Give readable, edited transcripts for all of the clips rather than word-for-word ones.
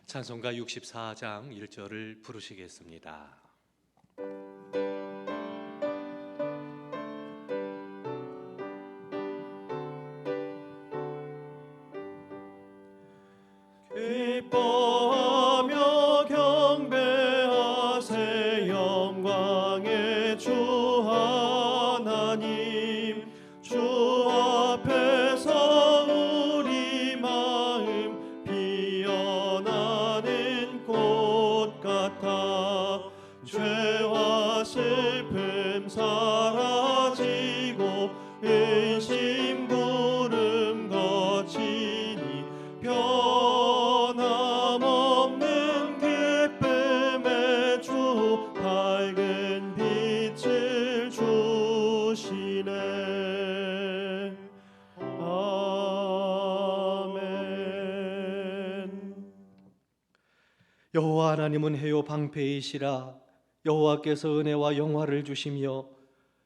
찬송가 64장 1절을 부르시겠습니다. 기뻐하며 경배하세 영광의 주 하나님, 주 앞에서 우리 마음 피어나는 꽃 같아 죄와 슬픔 사라지고 의심 구름 거치니 변함없는 기쁨의 주 밝은 빛을 주시네. 아멘. 여호와 하나님은 해요 방패이시라. 여호와께서 은혜와 영화를 주시며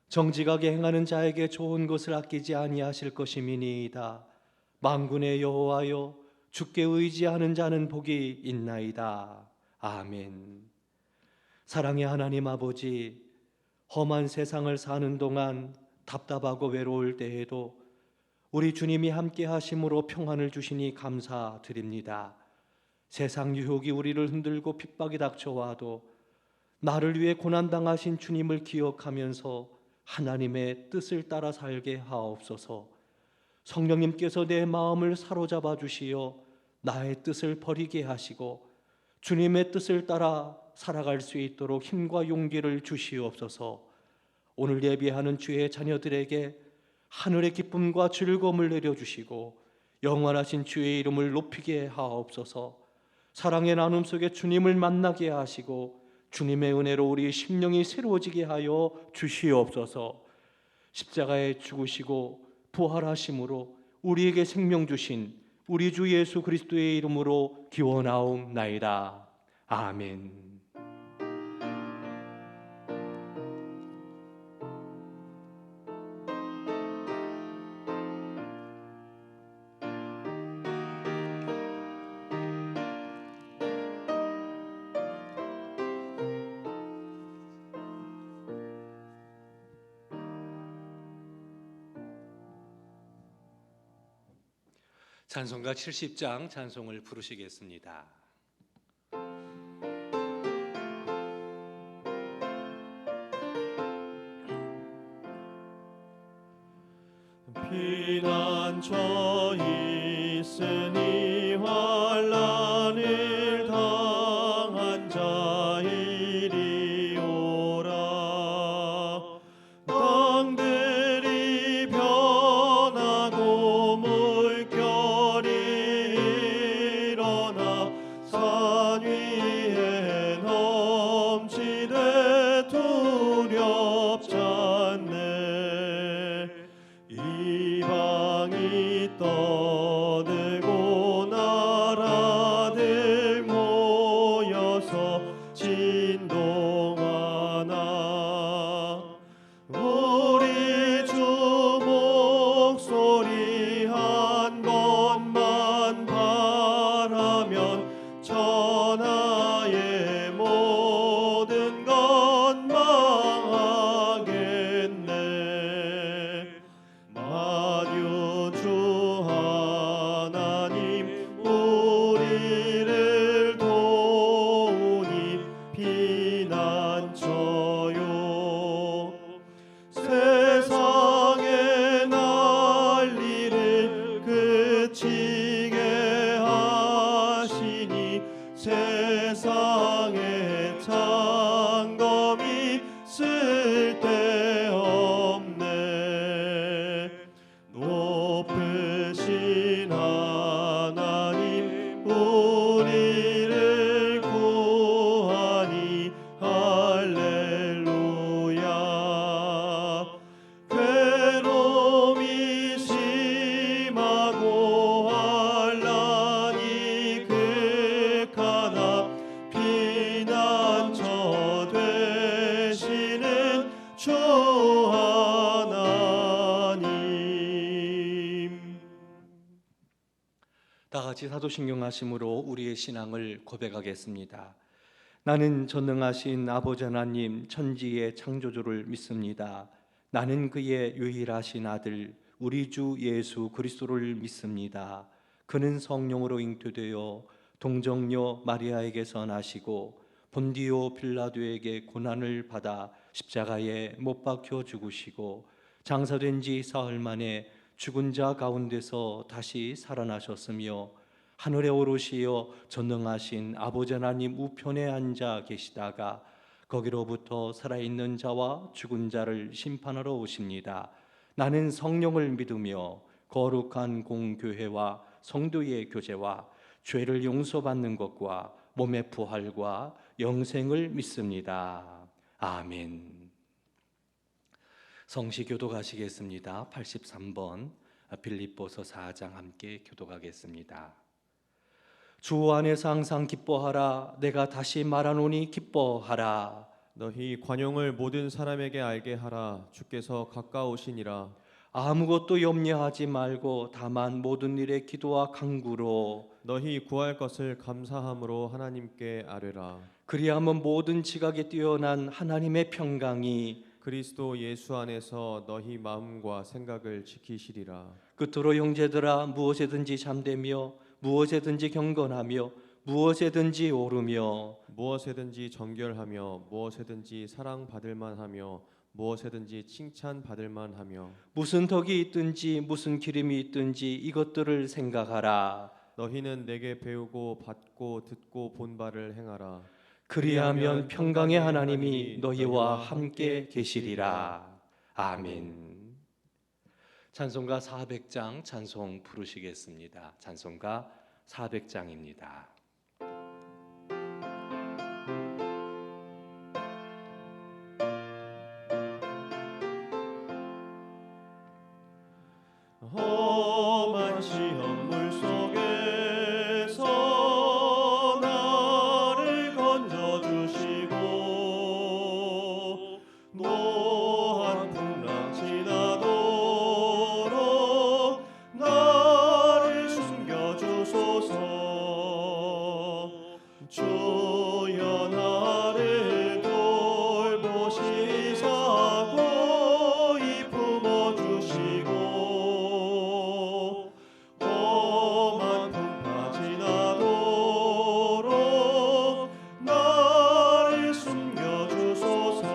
정직하게 행하는 자에게 좋은 것을 아끼지 아니하실 것임이니이다. 만군의 여호와여, 주께 의지하는 자는 복이 있나이다. 아멘. 사랑의 하나님 아버지, 험한 세상을 사는 동안 답답하고 외로울 때에도 우리 주님이 함께 하심으로 평안을 주시니 감사드립니다. 세상 유혹이 우리를 흔들고 핍박이 닥쳐와도 나를 위해 고난당하신 주님을 기억하면서 하나님의 뜻을 따라 살게 하옵소서. 성령님께서 내 마음을 사로잡아 주시어 나의 뜻을 버리게 하시고 주님의 뜻을 따라 살아갈 수 있도록 힘과 용기를 주시옵소서. 오늘 예배하는 주의 자녀들에게 하늘의 기쁨과 즐거움을 내려주시고 영원하신 주의 이름을 높이게 하옵소서. 사랑의 나눔 속에 주님을 만나게 하시고 주님의 은혜로 우리 심령이 새로워지게 하여 주시옵소서. 십자가에 죽으시고 부활하심으로 우리에게 생명 주신 우리 주 예수 그리스도의 이름으로 기원하옵나이다. 아멘. 찬송가 70장 찬송을 부르시겠습니다. 피난처 있으니 환난을 당한 자 이리 오라. 땅들이 변하고 물결이 일어나 산 위에 넘치되 두렵지 않네. 이방이 떠들고 나라들 모여서 진동하나. 우리 주 목소리 한 번만 바라면 천하의 모든 것 망하겠네. 만유주 하나님 우리를 도우니 피난처요. 세상의 난리를 그치게 하시니 같이 사도신경하심으로 우리의 신앙을 고백하겠습니다. 나는 전능하신 아버지 하나님 천지의 창조주를 믿습니다. 나는 그의 유일하신 아들 우리 주 예수 그리스도를 믿습니다. 그는 성령으로 잉태되어 동정녀 마리아에게서 나시고 본디오 빌라도에게 고난을 받아 십자가에 못 박혀 죽으시고 장사된 지 사흘 만에 죽은 자 가운데서 다시 살아나셨으며 하늘에 오르시어 전능하신 아버지 하나님 우편에 앉아 계시다가 거기로부터 살아있는 자와 죽은 자를 심판하러 오십니다. 나는 성령을 믿으며 거룩한 공교회와 성도의 교제와 죄를 용서받는 것과 몸의 부활과 영생을 믿습니다. 아멘. 성시 교독하시겠습니다. 83번 빌립보서 4장 함께 교독하겠습니다. 주 안에서 항상 기뻐하라. 내가 다시 말하노니 기뻐하라. 너희 관용을 모든 사람에게 알게 하라. 주께서 가까우시니라. 아무것도 염려하지 말고 다만 모든 일에 기도와 간구로 너희 구할 것을 감사함으로 하나님께 아뢰라. 그리하면 모든 지각에 뛰어난 하나님의 평강이 그리스도 예수 안에서 너희 마음과 생각을 지키시리라. 끝으로 형제들아 무엇에든지 잠되며 무엇에든지 경건하며 무엇에든지 오르며 무엇에든지 정결하며 무엇에든지 사랑받을 만하며 무엇에든지 칭찬받을 만하며 무슨 덕이 있든지 무슨 기름이 있든지 이것들을 생각하라. 너희는 내게 배우고 받고 듣고 본 바를 행하라. 그리하면 평강의 하나님이 너희와 함께 계시리라. 아멘. 찬송가 400장 찬송 부르시겠습니다. 찬송가 400장입니다. 험한 시험물 속에서 나를 건져주시고 노한 풍랑 지나도록 나를 숨겨주소서. 주여 나를 돌보시사 고이 품어주시고 험한 풍파 지나도록 나를 숨겨주소서.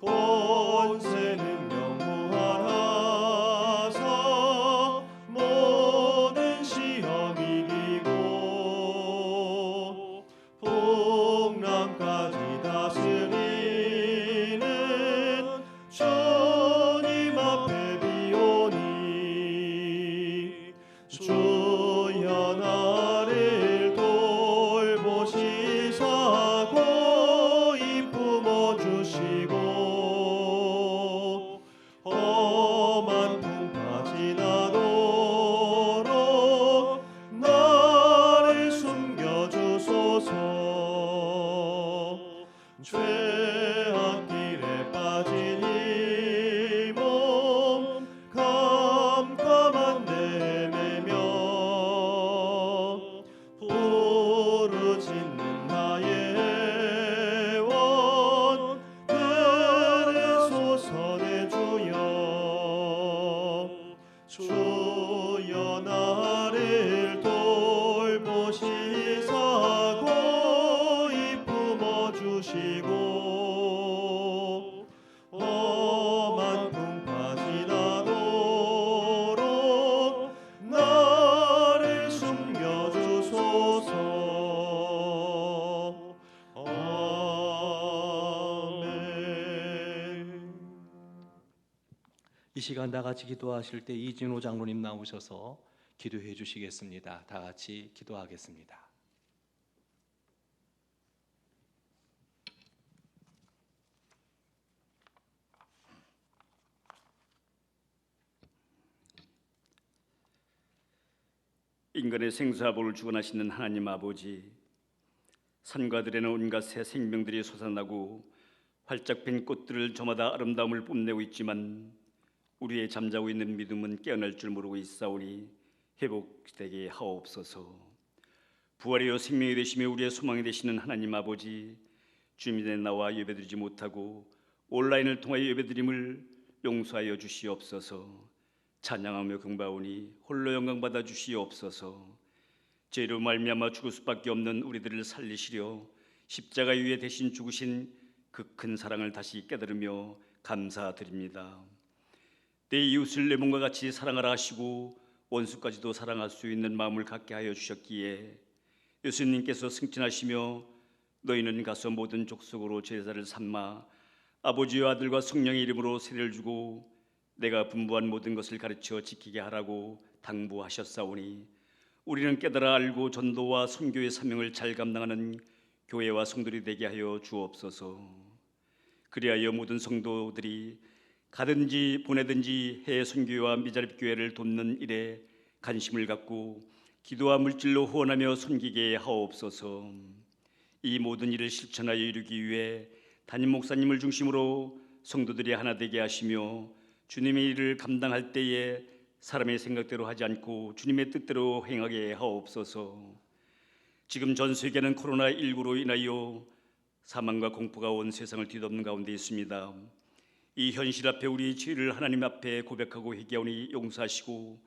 권세 능력 무한하사 모든 시험 이기고 풍랑까지 다스리는 주님 앞에 비오니 주여 나를 돌보시사 고이 품어주시고 험한 풍파 지나도록 나를 숨겨주소서. 죄악길에 빠진 이 몸 캄캄한데 헤매며 부르짖는 나의 원 들으소서. 내 주여 주여 나를 돌보시사 고이 품어주시고 험한 풍파 지나도록 나를 숨겨주소서. 아멘. 이 시간 다 같이 기도하실 때 이진호 장로님 나오셔서 기도해 주시겠습니다. 다 같이 기도하겠습니다. 인간의 생사복을 주관하시는 하나님 아버지, 산과 들에는 온갖 새 생명들이 솟아나고 활짝 핀 꽃들을 저마다 아름다움을 뽐내고 있지만 우리의 잠자고 있는 믿음은 깨어날 줄 모르고 있사오니 회복되게 하옵소서. 부활이요 생명이 되시며 우리의 소망이 되시는 하나님 아버지, 주님의 나와 예배드리지 못하고 온라인을 통하여 예배드림을 용서하여 주시옵소서. 찬양하며 경배하오니 홀로 영광 받아 주시옵소서. 죄로 말미암아 죽을 수밖에 없는 우리들을 살리시려 십자가 위에 대신 죽으신 그 큰 사랑을 다시 깨달으며 감사드립니다. 내 이웃을 내 몸과 같이 사랑하라 하시고 원수까지도 사랑할 수 있는 마음을 갖게 하여 주셨기에 예수님께서 승천하시며 너희는 가서 모든 족속으로 제자를 삼아 아버지와 아들과 성령의 이름으로 세례를 주고 내가 분부한 모든 것을 가르쳐 지키게 하라고 당부하셨사오니 우리는 깨달아 알고 전도와 선교의 사명을 잘 감당하는 교회와 성도들이 되게 하여 주옵소서. 그리하여 모든 성도들이 가든지 보내든지 해외 선교와 미자립 교회를 돕는 일에 관심을 갖고 기도와 물질로 후원하며 섬기게 하옵소서. 이 모든 일을 실천하여 이루기 위해 담임 목사님을 중심으로 성도들이 하나 되게 하시며 주님의 일을 감당할 때에 사람의 생각대로 하지 않고 주님의 뜻대로 행하게 하옵소서. 지금 전 세계는 코로나19로 인하여 사망과 공포가 온 세상을 뒤덮는 가운데 있습니다. 이 현실 앞에 우리 죄를 하나님 앞에 고백하고 회개하오니 용서하시고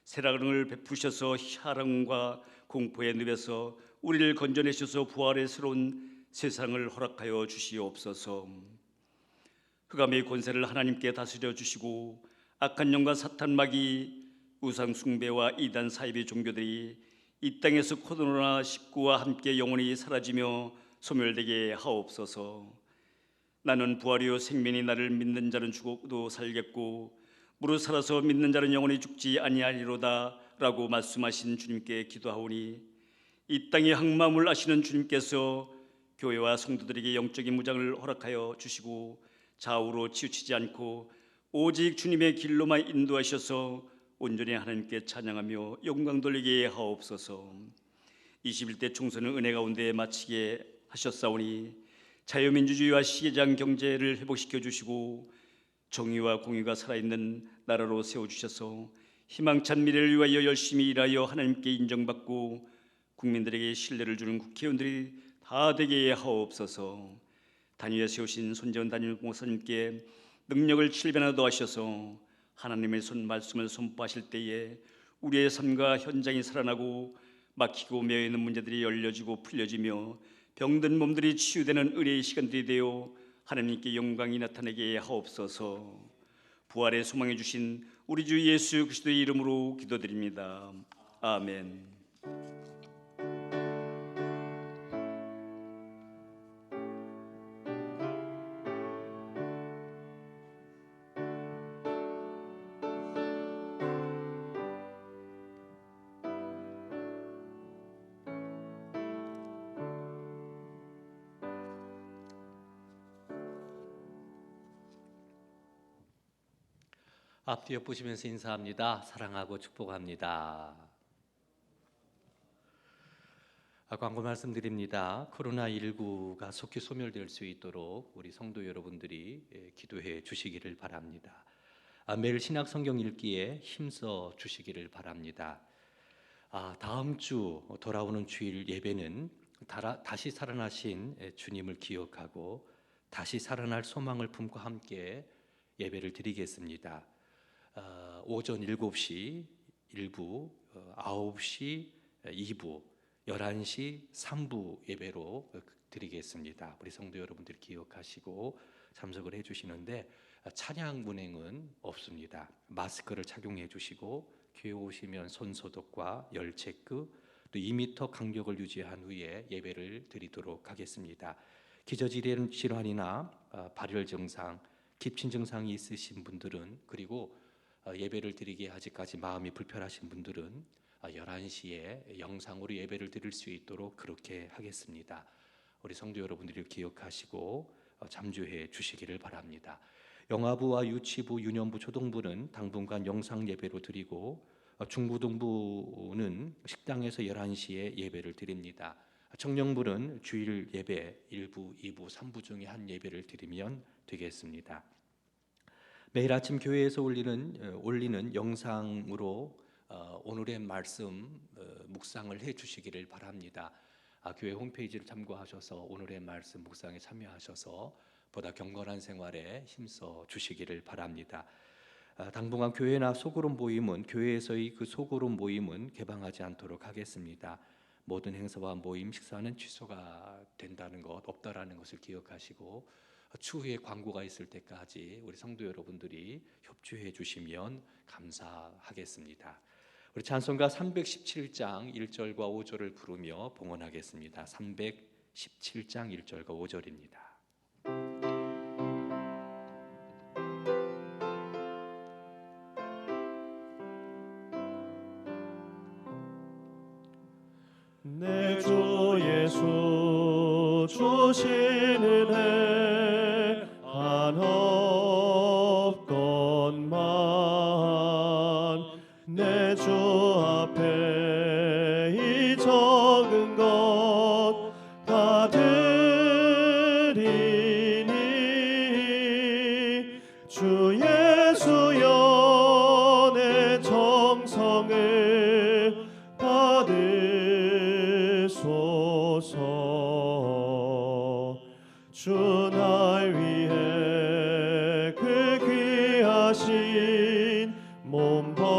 새랑을 베푸셔서 사랑과 공포의 늪에서 우리를 건져내셔서 부활의 새로운 세상을 허락하여 주시옵소서. 흑암의 권세를 하나님께 다스려 주시고 악한 영과 사탄 마귀 우상 숭배와 이단 사이비 종교들이 이 땅에서 코로나19와 함께 영원히 사라지며 소멸되게 하옵소서. 나는 부활이요 생명이 나를 믿는 자는 죽어도 살겠고 무릇 살아서 믿는 자는 영원히 죽지 아니하리로다 라고 말씀하신 주님께 기도하오니 이 땅의 항마음을 아시는 주님께서 교회와 성도들에게 영적인 무장을 허락하여 주시고 좌우로 치우치지 않고 오직 주님의 길로만 인도하셔서 온전히 하나님께 찬양하며 영광 돌리게 하옵소서. 21대 총선을 은혜 가운데 마치게 하셨사오니 자유민주주의와 시장 경제를 회복시켜 주시고 정의와 공의가 살아있는 나라로 세워주셔서 희망찬 미래를 위하여 열심히 일하여 하나님께 인정받고 국민들에게 신뢰를 주는 국회의원들이 다 되게 하옵소서. 단위에 세우신 손재원 담임 목사님께 능력을 7배나 더하셔서 하나님의 말씀을 선포하실 때에 우리의 삶과 현장이 살아나고 막히고 매여있는 문제들이 열려지고 풀려지며 병든 몸들이 치유되는 의뢰의 시간들이 되어 하나님께 영광이 나타나게 하옵소서. 부활의 소망해 주신 우리 주 예수 그리스도의 이름으로 기도드립니다. 아멘. 앞뒤 엎으시면서 인사합니다. 사랑하고 축복합니다. 광고 말씀드립니다. 코로나19가 속히 소멸될 수 있도록 우리 성도 여러분들이 기도해 주시기를 바랍니다. 매일 신약 성경 읽기에 힘써 주시기를 바랍니다. 다음 주 돌아오는 주일 예배는 다시 살아나신 주님을 기억하고 다시 살아날 소망을 품고 함께 예배를 드리겠습니다. 오전 7시 1부, 9시 2부, 11시 3부 예배로 드리겠습니다. 우리 성도 여러분들 기억하시고 참석을 해주시는데 찬양 운행은 없습니다. 마스크를 착용해 주시고 교회 오시면 손 소독과 열 체크 또 2m 간격을 유지한 후에 예배를 드리도록 하겠습니다. 기저질환이나 발열 증상, 기침 증상이 있으신 분들은 그리고 예배를 드리기에 아직까지 마음이 불편하신 분들은 11시에 영상으로 예배를 드릴 수 있도록 그렇게 하겠습니다. 우리 성도 여러분들이 기억하시고 잠주해 주시기를 바랍니다. 영아부와 유치부, 유년부, 초등부는 당분간 영상 예배로 드리고 중고등부는 식당에서 11시에 예배를 드립니다. 청년부는 주일 예배 1부, 2부, 3부 중에 한 예배를 드리면 되겠습니다. 매일 아침 교회에서 올리는 영상으로 오늘의 말씀 묵상을 해 주시기를 바랍니다. 교회 홈페이지를 참고하셔서 오늘의 말씀 묵상에 참여하셔서 보다 경건한 생활에 힘써 주시기를 바랍니다. 당분간 교회나 소그룹 모임은 교회에서의 그 소그룹 모임은 개방하지 않도록 하겠습니다. 모든 행사와 모임, 식사는 취소가 된다는 것, 없다라는 것을 기억하시고 추후에 광고가 있을 때까지 우리 성도 여러분들이 협조해 주시면 감사하겠습니다. 우리 찬송가 317장 1절과 5절을 부르며 봉헌하겠습니다. 317장 1절과 5절입니다. 내 주 예수 주시는 해 한없건만 내 주 앞에 이 적은 것 다 드리니 주 예수여 내 정성을 받으소서. 주 날 위해 그 귀하신 몸 버리사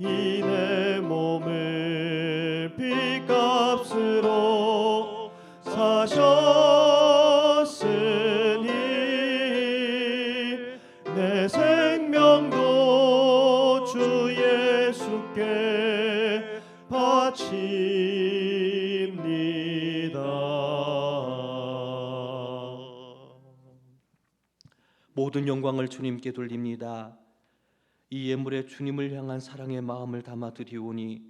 이 내 몸을 핏값으로 사셨으니 내 생명도 주 예수께 바칩니다. 모든 영광을 주님께 돌립니다. 이 예물에 주님을 향한 사랑의 마음을 담아 드리오니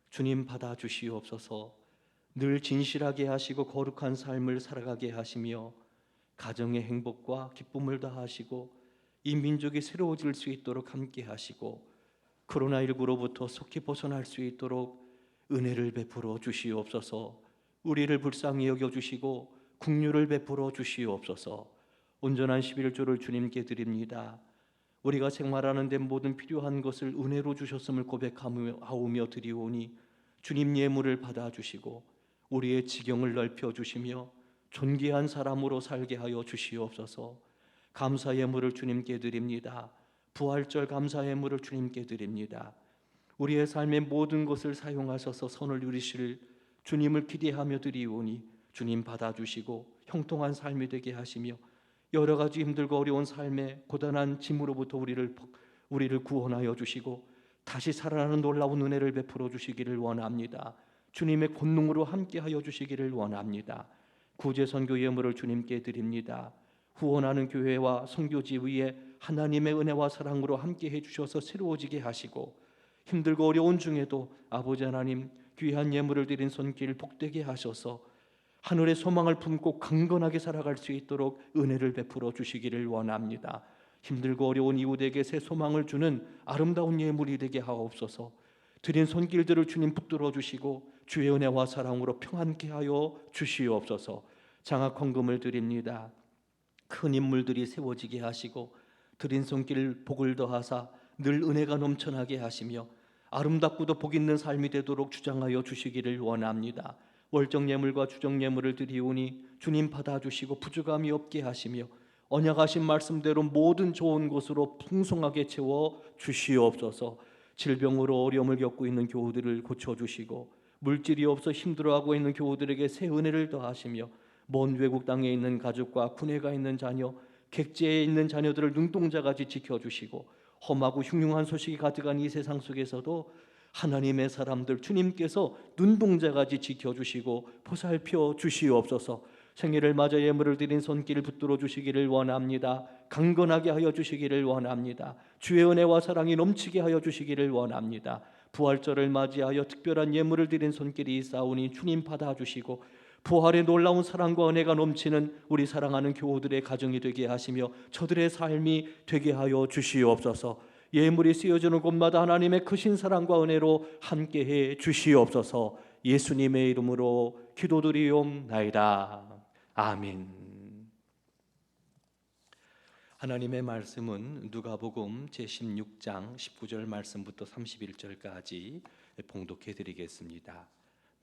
주님 받아 주시옵소서. 늘 진실하게 하시고 거룩한 삶을 살아가게 하시며 가정의 행복과 기쁨을 더하시고 이 민족이 새로워질 수 있도록 함께 하시고 코로나19로부터 속히 벗어날 수 있도록 은혜를 베풀어 주시옵소서. 우리를 불쌍히 여겨주시고 긍휼을 베풀어 주시옵소서. 온전한 11조를 주님께 드립니다. 우리가 생활하는 데 모든 필요한 것을 은혜로 주셨음을 고백하오며 드리오니 주님 예물을 받아주시고 우리의 지경을 넓혀주시며 존귀한 사람으로 살게 하여 주시옵소서. 감사 예물을 주님께 드립니다. 부활절 감사 예물을 주님께 드립니다. 우리의 삶의 모든 것을 사용하셔서 선을 누리실 주님을 기대하며 드리오니 주님 받아주시고 형통한 삶이 되게 하시며 여러 가지 힘들고 어려운 삶의 고단한 짐으로부터 우리를 구원하여 주시고 다시 살아나는 놀라운 은혜를 베풀어 주시기를 원합니다. 주님의 권능으로 함께하여 주시기를 원합니다. 구제 선교 예물을 주님께 드립니다. 후원하는 교회와 선교지 위에 하나님의 은혜와 사랑으로 함께해 주셔서 새로워지게 하시고 힘들고 어려운 중에도 아버지 하나님 귀한 예물을 드린 손길 복되게 하셔서 하늘의 소망을 품고 강건하게 살아갈 수 있도록 은혜를 베풀어 주시기를 원합니다. 힘들고 어려운 이웃에게 새 소망을 주는 아름다운 예물이 되게 하옵소서. 드린 손길들을 주님 붙들어 주시고 주의 은혜와 사랑으로 평안케 하여 주시옵소서. 장학 헌금을 드립니다. 큰 인물들이 세워지게 하시고 드린 손길 복을 더하사 늘 은혜가 넘쳐나게 하시며 아름답고도 복 있는 삶이 되도록 주장하여 주시기를 원합니다. 월정 예물과 주정 예물을 드리오니 주님 받아주시고 부족함이 없게 하시며 언약하신 말씀대로 모든 좋은 것으로 풍성하게 채워 주시옵소서. 질병으로 어려움을 겪고 있는 교우들을 고쳐주시고 물질이 없어 힘들어하고 있는 교우들에게 새 은혜를 더하시며 먼 외국 땅에 있는 가족과 군에 있는 자녀, 객지에 있는 자녀들을 눈동자같이 지켜주시고 험하고 흉흉한 소식이 가득한 이 세상 속에서도 하나님의 사람들 주님께서 눈동자같이 지켜주시고 보살펴 주시옵소서. 생일을 맞아 예물을 드린 손길을 붙들어 주시기를 원합니다. 강건하게 하여 주시기를 원합니다. 주의 은혜와 사랑이 넘치게 하여 주시기를 원합니다. 부활절을 맞이하여 특별한 예물을 드린 손길이 있사오니 주님 받아주시고 부활의 놀라운 사랑과 은혜가 넘치는 우리 사랑하는 교우들의 가정이 되게 하시며 저들의 삶이 되게 하여 주시옵소서. 예물이 쓰여지는 곳마다 하나님의 크신 사랑과 은혜로 함께해 주시옵소서. 예수님의 이름으로 기도드리옵나이다. 아멘. 하나님의 말씀은 누가복음 제16장 19절 말씀부터 31절까지 봉독해 드리겠습니다.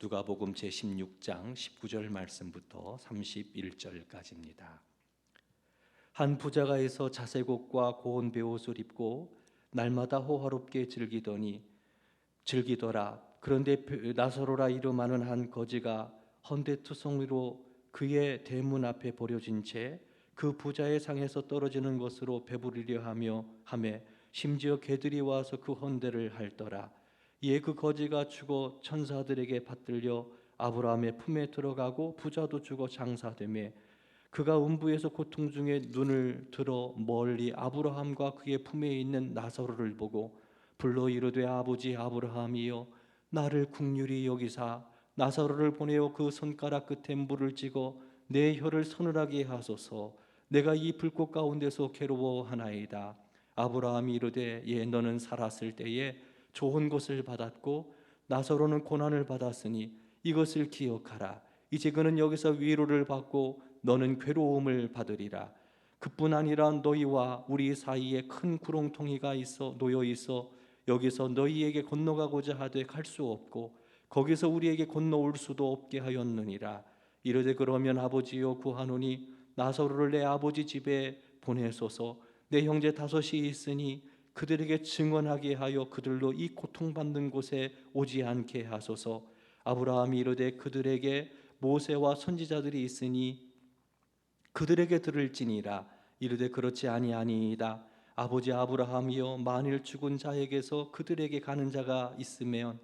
누가복음 제16장 19절 말씀부터 31절까지입니다. 한 부자가 있어 자색옷과 고운 베옷을 입고 날마다 호화롭게 즐기더라. 그런데 나사로라 이름하는 한 거지가 헌데투성이로 그의 대문 앞에 버려진 채 그 부자의 상에서 떨어지는 것으로 배부르려 하며 심지어 개들이 와서 그 헌대를 핥더라. 이에 그 거지가 죽어 천사들에게 받들려 아브라함의 품에 들어가고 부자도 죽어 장사되매 그가 음부에서 고통 중에 눈을 들어 멀리 아브라함과 그의 품에 있는 나사로를 보고 불러 이르되 아버지 아브라함이여 나를 긍휼히 여기사 나사로를 보내어 그 손가락 끝에 물을 찍어 내 혀를 서늘하게 하소서. 내가 이 불꽃 가운데서 괴로워하나이다. 아브라함이 이르되 예 너는 살았을 때에 좋은 것을 받았고 나사로는 고난을 받았으니 이것을 기억하라. 이제 그는 여기서 위로를 받고 너는 괴로움을 받으리라. 그뿐 아니라 너희와 우리 사이에 큰 구렁텅이가 놓여 있어 여기서 너희에게 건너가고자 하되 갈 수 없고 거기서 우리에게 건너올 수도 없게 하였느니라. 이르되 그러면 아버지여 구하노니 나사로를 내 아버지 집에 보내소서. 내 형제 5이 있으니 그들에게 증언하게 하여 그들로 이 고통받는 곳에 오지 않게 하소서. 아브라함이 이르되 그들에게 모세와 선지자들이 있으니 그들에게 들을지니라. 이르되 그렇지 아니하니이다. 아버지 아브라함이여 만일 죽은 자에게서 그들에게 가는 자가 있으면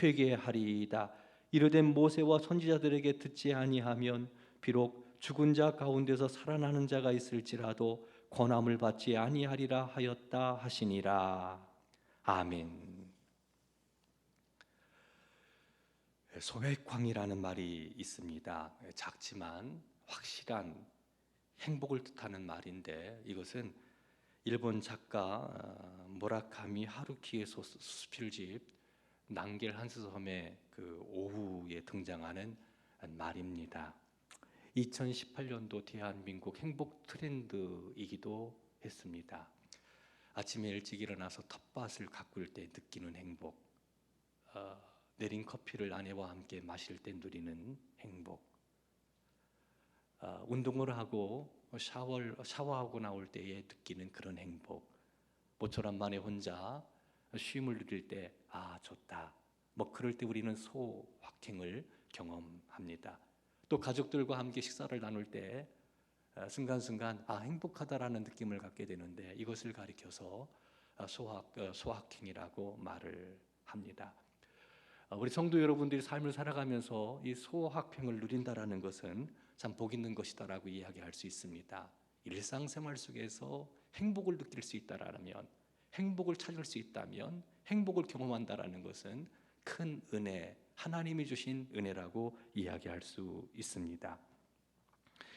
회개하리이다. 이르되 모세와 선지자들에게 듣지 아니하면 비록 죽은 자 가운데서 살아나는 자가 있을지라도 권함을 받지 아니하리라 하였다 하시니라. 아멘. 소액광이라는 말이 있습니다. 작지만 확실한 행복을 뜻하는 말인데 이것은 일본 작가 무라카미 하루키의 수필집 난겔 한스섬의 그 오후에 등장하는 말입니다. 2018년도 대한민국 행복 트렌드이기도 했습니다. 아침에 일찍 일어나서 텃밭을 가꿀 때 느끼는 행복, 내린 커피를 아내와 함께 마실 때 누리는 행복, 운동을 하고 샤워하고 나올 때에 느끼는 그런 행복, 모처럼 만에 혼자 쉼을 누릴 때 좋다. 그럴 때 우리는 소확행을 경험합니다. 또 가족들과 함께 식사를 나눌 때 순간순간 행복하다라는 느낌을 갖게 되는데 이것을 가리켜서 소확행이라고 말을 합니다. 우리 성도 여러분들이 삶을 살아가면서 이 소확행을 누린다라는 것은 참 복 있는 것이다라고 이야기할 수 있습니다. 일상생활 속에서 행복을 느낄 수 있다라면, 행복을 찾을 수 있다면, 행복을 경험한다라는 것은 큰 은혜, 하나님이 주신 은혜라고 이야기할 수 있습니다.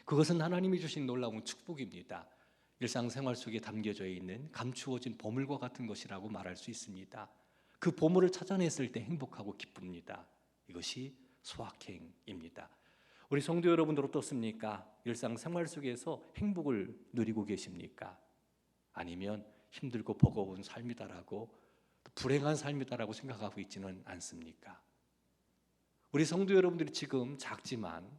그것은 하나님이 주신 놀라운 축복입니다. 일상생활 속에 담겨져 있는 감추어진 보물과 같은 것이라고 말할 수 있습니다. 그 보물을 찾아냈을 때 행복하고 기쁩니다. 이것이 소확행입니다. 우리 성도 여러분들 어떻습니까? 일상생활 속에서 행복을 누리고 계십니까? 아니면 힘들고 버거운 삶이다라고 불행한 삶이다라고 생각하고 있지는 않습니까? 우리 성도 여러분들이 지금 작지만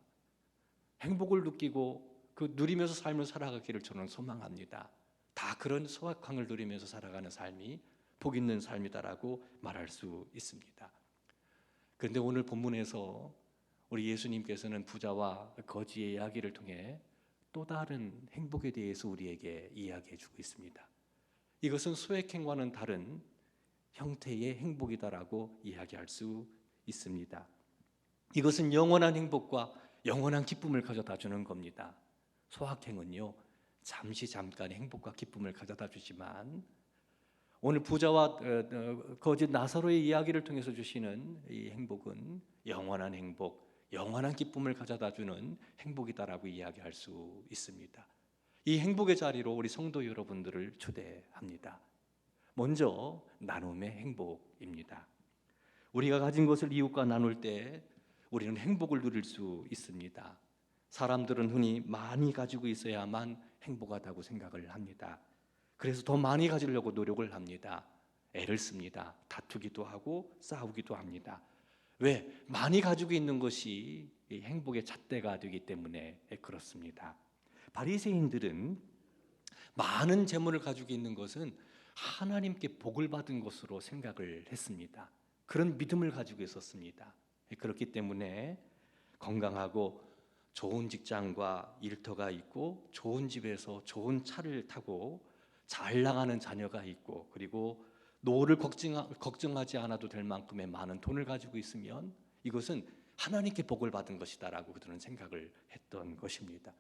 행복을 느끼고 그 누리면서 삶을 살아가기를 저는 소망합니다. 다 그런 소확행을 누리면서 살아가는 삶이 복 있는 삶이다라고 말할 수 있습니다. 그런데 오늘 본문에서 우리 예수님께서는 부자와 거지의 이야기를 통해 또 다른 행복에 대해서 우리에게 이야기해 주고 있습니다. 이것은 소액행과는 다른 형태의 행복이다라고 이야기할 수 있습니다. 이것은 영원한 행복과 영원한 기쁨을 가져다 주는 겁니다. 소확행은요, 잠깐의 행복과 기쁨을 가져다 주지만 오늘 부자와 거지 나사로의 이야기를 통해서 주시는 이 행복은 영원한 행복, 영원한 기쁨을 가져다 주는 행복이다라고 이야기할 수 있습니다. 이 행복의 자리로 우리 성도 여러분들을 초대합니다. 먼저 나눔의 행복입니다. 우리가 가진 것을 이웃과 나눌 때 우리는 행복을 누릴 수 있습니다. 사람들은 흔히 많이 가지고 있어야만 행복하다고 생각을 합니다. 그래서 더 많이 가지려고 노력을 합니다. 애를 씁니다. 다투기도 하고 싸우기도 합니다. 왜? 많이 가지고 있는 것이 이 행복의 잣대가 되기 때문에 그렇습니다. 바리새인들은 많은 재물을 가지고 있는 것은 하나님께 복을 받은 것으로 생각을 했습니다. 그런 믿음을 가지고 있었습니다. 그렇기 때문에 건강하고 좋은 직장과 일터가 있고 좋은 집에서 좋은 차를 타고 잘 나가는 자녀가 있고 그리고 노후를 걱정하지 않아도 될 만큼의 많은 돈을 가지고 있으면 이것은 하나님께 복을 받은 것이다라고 그들은 생각을 했던 것입니다.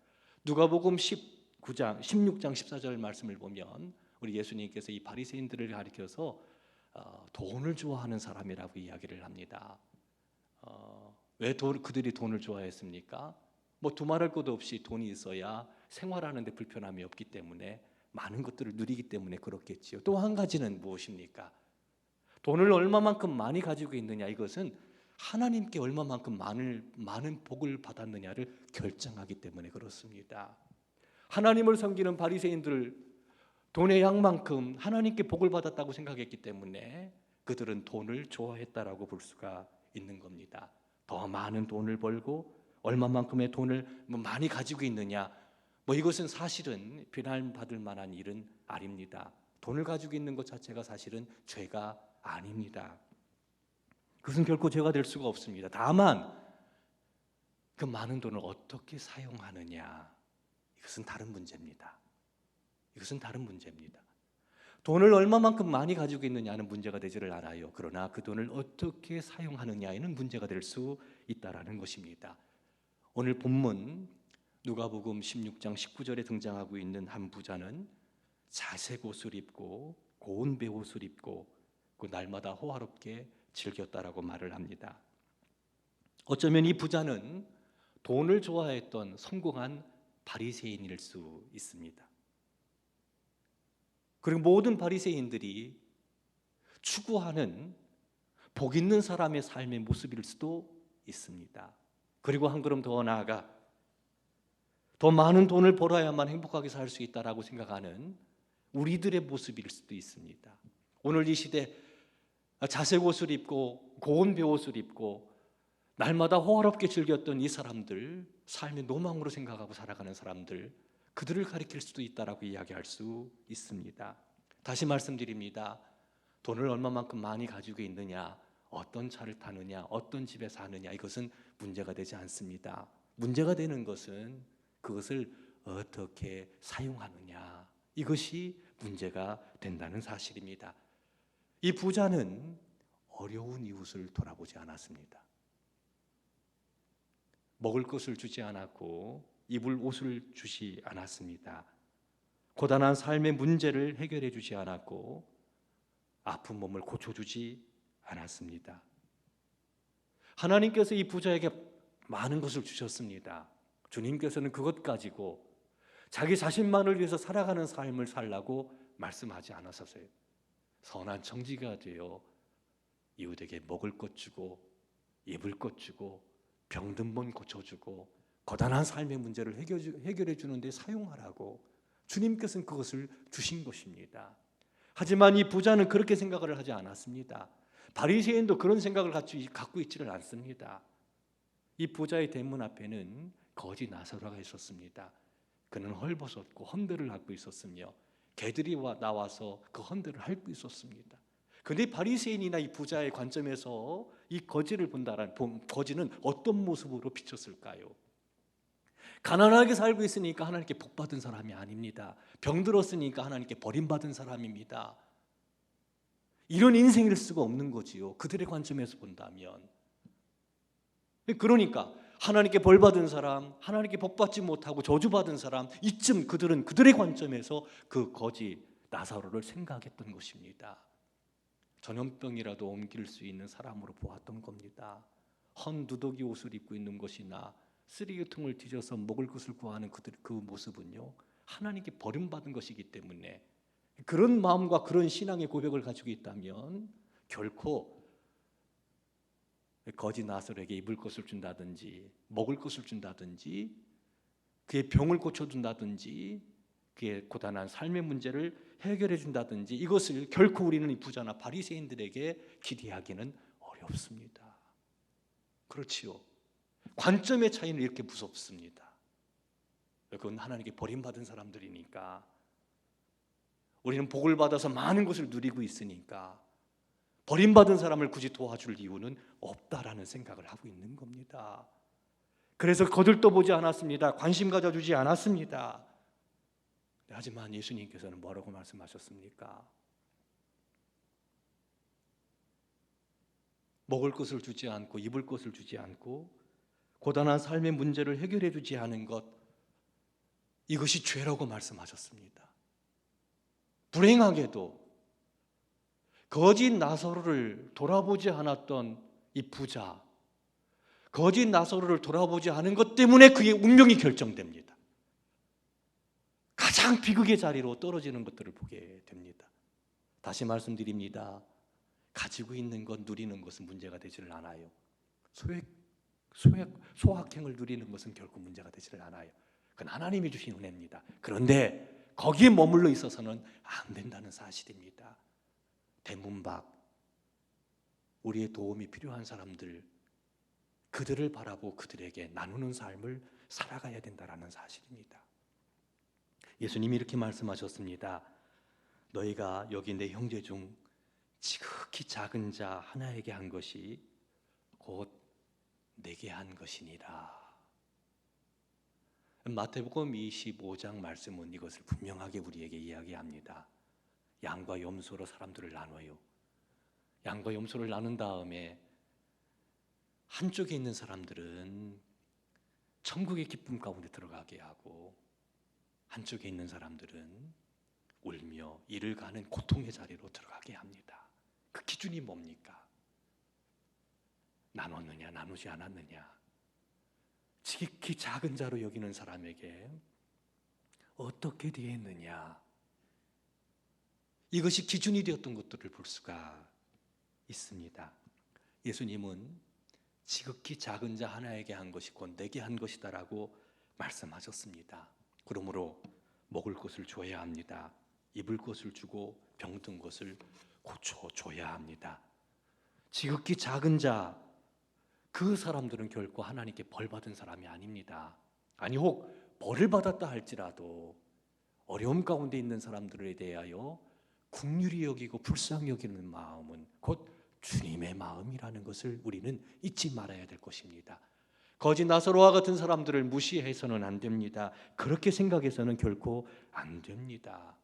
누가복음 16장 14절 말씀을 보면 우리 예수님께서 이 바리새인들을 가리켜서 돈을 좋아하는 사람이라고 이야기를 합니다. 왜 그들이 돈을 좋아했습니까? 뭐 두말할 것도 없이 돈이 있어야 생활하는 데 불편함이 없기 때문에 많은 것들을 누리기 때문에 그렇겠지요. 또 한 가지는 무엇입니까? 돈을 얼마만큼 많이 가지고 있느냐, 이것은 하나님께 얼마만큼 많은 복을 받았느냐를 결정하기 때문에 그렇습니다. 하나님을 섬기는 바리새인들 돈의 양만큼 하나님께 복을 받았다고 생각했기 때문에 그들은 돈을 좋아했다라고 볼 수가 있는 겁니다. 더 많은 돈을 벌고 얼마만큼의 돈을 많이 가지고 있느냐, 이것은 사실은 비난받을 만한 일은 아닙니다. 돈을 가지고 있는 것 자체가 사실은 죄가 아닙니다. 그것은 결코 죄가 될 수가 없습니다. 다만 그 많은 돈을 어떻게 사용하느냐, 이것은 다른 문제입니다. 이것은 다른 문제입니다. 돈을 얼마만큼 많이 가지고 있느냐는 문제가 되지를 않아요. 그러나 그 돈을 어떻게 사용하느냐에는 문제가 될 수 있다라는 것입니다. 오늘 본문 누가복음 16장 19절에 등장하고 있는 한 부자는 자색 옷을 입고 고운 베옷을 입고 그 날마다 호화롭게 즐겼다라고 말을 합니다. 어쩌면 이 부자는 돈을 좋아했던 성공한 바리새인일 수 있습니다. 그리고 모든 바리새인들이 추구하는 복 있는 사람의 삶의 모습일 수도 있습니다. 그리고 한 걸음 더 나아가 더 많은 돈을 벌어야만 행복하게 살 수 있다라고 생각하는 우리들의 모습일 수도 있습니다. 오늘 이 시대 자색 옷을 입고 고운 베옷을 입고 날마다 호화롭게 즐겼던 이 사람들, 삶의 노망으로 생각하고 살아가는 사람들, 그들을 가리킬 수도 있다라고 이야기할 수 있습니다. 다시 말씀드립니다. 돈을 얼마만큼 많이 가지고 있느냐, 어떤 차를 타느냐, 어떤 집에 사느냐, 이것은 문제가 되지 않습니다. 문제가 되는 것은 그것을 어떻게 사용하느냐, 이것이 문제가 된다는 사실입니다. 이 부자는 어려운 이웃을 돌아보지 않았습니다. 먹을 것을 주지 않았고 입을 옷을 주지 않았습니다. 고단한 삶의 문제를 해결해 주지 않았고 아픈 몸을 고쳐주지 않았습니다. 하나님께서 이 부자에게 많은 것을 주셨습니다. 주님께서는 그것 가지고 자기 자신만을 위해서 살아가는 삶을 살라고 말씀하지 않았었어요. 선한 청지가 되어 이웃에게 먹을 것 주고 입을 것 주고 병든 몸 고쳐주고 고단한 삶의 문제를 해결해 주는 데 사용하라고 주님께서는 그것을 주신 것입니다. 하지만 이 부자는 그렇게 생각을 하지 않았습니다. 바리새인도 그런 생각을 갖고 있지를 않습니다. 이 부자의 대문 앞에는 거지 나사로가 있었습니다. 그는 헐벗었고 헌들을 갖고 있었으며 개들이 나와서 그 헌들을 핥고 있었습니다. 그런데 바리새인이나 이 부자의 관점에서 이 거지를 본다란 거지는 어떤 모습으로 비쳤을까요? 가난하게 살고 있으니까 하나님께 복받은 사람이 아닙니다. 병들었으니까 하나님께 버림받은 사람입니다. 이런 인생일 수가 없는 거지요. 그들의 관점에서 본다면. 그러니까 하나님께 벌받은 사람, 하나님께 복받지 못하고 저주받은 사람, 이쯤 그들은 그들의 관점에서 그 거지 나사로를 생각했던 것입니다. 전염병이라도 옮길 수 있는 사람으로 보았던 겁니다. 헌 누더기 옷을 입고 있는 것이나 쓰레기통을 뒤져서 먹을 것을 구하는 그 모습은요, 하나님께 버림받은 것이기 때문에 그런 마음과 그런 신앙의 고백을 가지고 있다면 결코 거지 나사로에게 입을 것을 준다든지 먹을 것을 준다든지 그의 병을 고쳐준다든지 그의 고단한 삶의 문제를 해결해 준다든지 이것을 결코 우리는 이 부자나 바리새인들에게 기대하기는 어렵습니다. 그렇지요. 관점의 차이는 이렇게 무섭습니다. 그건 하나님께 버림받은 사람들이니까, 우리는 복을 받아서 많은 것을 누리고 있으니까 버림받은 사람을 굳이 도와줄 이유는 없다라는 생각을 하고 있는 겁니다. 그래서 거들떠보지 않았습니다. 관심 가져주지 않았습니다. 하지만 예수님께서는 뭐라고 말씀하셨습니까? 먹을 것을 주지 않고 입을 것을 주지 않고 고단한 삶의 문제를 해결해 주지 않은 것, 이것이 죄라고 말씀하셨습니다. 불행하게도 거짓 나사로를 돌아보지 않았던 이 부자, 거짓 나사로를 돌아보지 않은 것 때문에 그의 운명이 결정됩니다. 가장 비극의 자리로 떨어지는 것들을 보게 됩니다. 다시 말씀드립니다. 가지고 있는 것, 누리는 것은 문제가 되지를 않아요. 소확행을 누리는 것은 결코 문제가 되지를 않아요. 그건 하나님이 주신 은혜입니다. 그런데 거기에 머물러 있어서는 안 된다는 사실입니다. 대문 밖, 우리의 도움이 필요한 사람들, 그들을 바라보고 그들에게 나누는 삶을 살아가야 된다는 사실입니다. 예수님이 이렇게 말씀하셨습니다. 너희가 여기 내 형제 중 지극히 작은 자 하나에게 한 것이 곧 내게 한 것이니라. 마태복음 25장 말씀은 이것을 분명하게 우리에게 이야기합니다. 양과 염소로 사람들을 나눠요. 양과 염소를 나눈 다음에 한쪽에 있는 사람들은 천국의 기쁨 가운데 들어가게 하고, 한쪽에 있는 사람들은 울며 이를 가는 고통의 자리로 들어가게 합니다. 그 기준이 뭡니까? 나눴느냐 나누지 않았느냐. 지극히 작은 자로 여기는 사람에게 어떻게 대했느냐, 이것이 기준이 되었던 것들을 볼 수가 있습니다. 예수님은 지극히 작은 자 하나에게 한 것이 곧 내게 한 것이다라고 말씀하셨습니다. 그러므로 먹을 것을 줘야 합니다. 입을 것을 주고 병든 것을 고쳐줘야 합니다. 지극히 작은 자, 그 사람들은 결코 하나님께 벌 받은 사람이 아닙니다. 아니 혹 벌을 받았다 할지라도 어려움 가운데 있는 사람들에 대하여 긍휼히 여기고 불쌍히 여기는 마음은 곧 주님의 마음이라는 것을 우리는 잊지 말아야 될 것입니다. 거짓 나사로와 같은 사람들을 무시해서는 안 됩니다. 그렇게 생각해서는 결코 안 됩니다.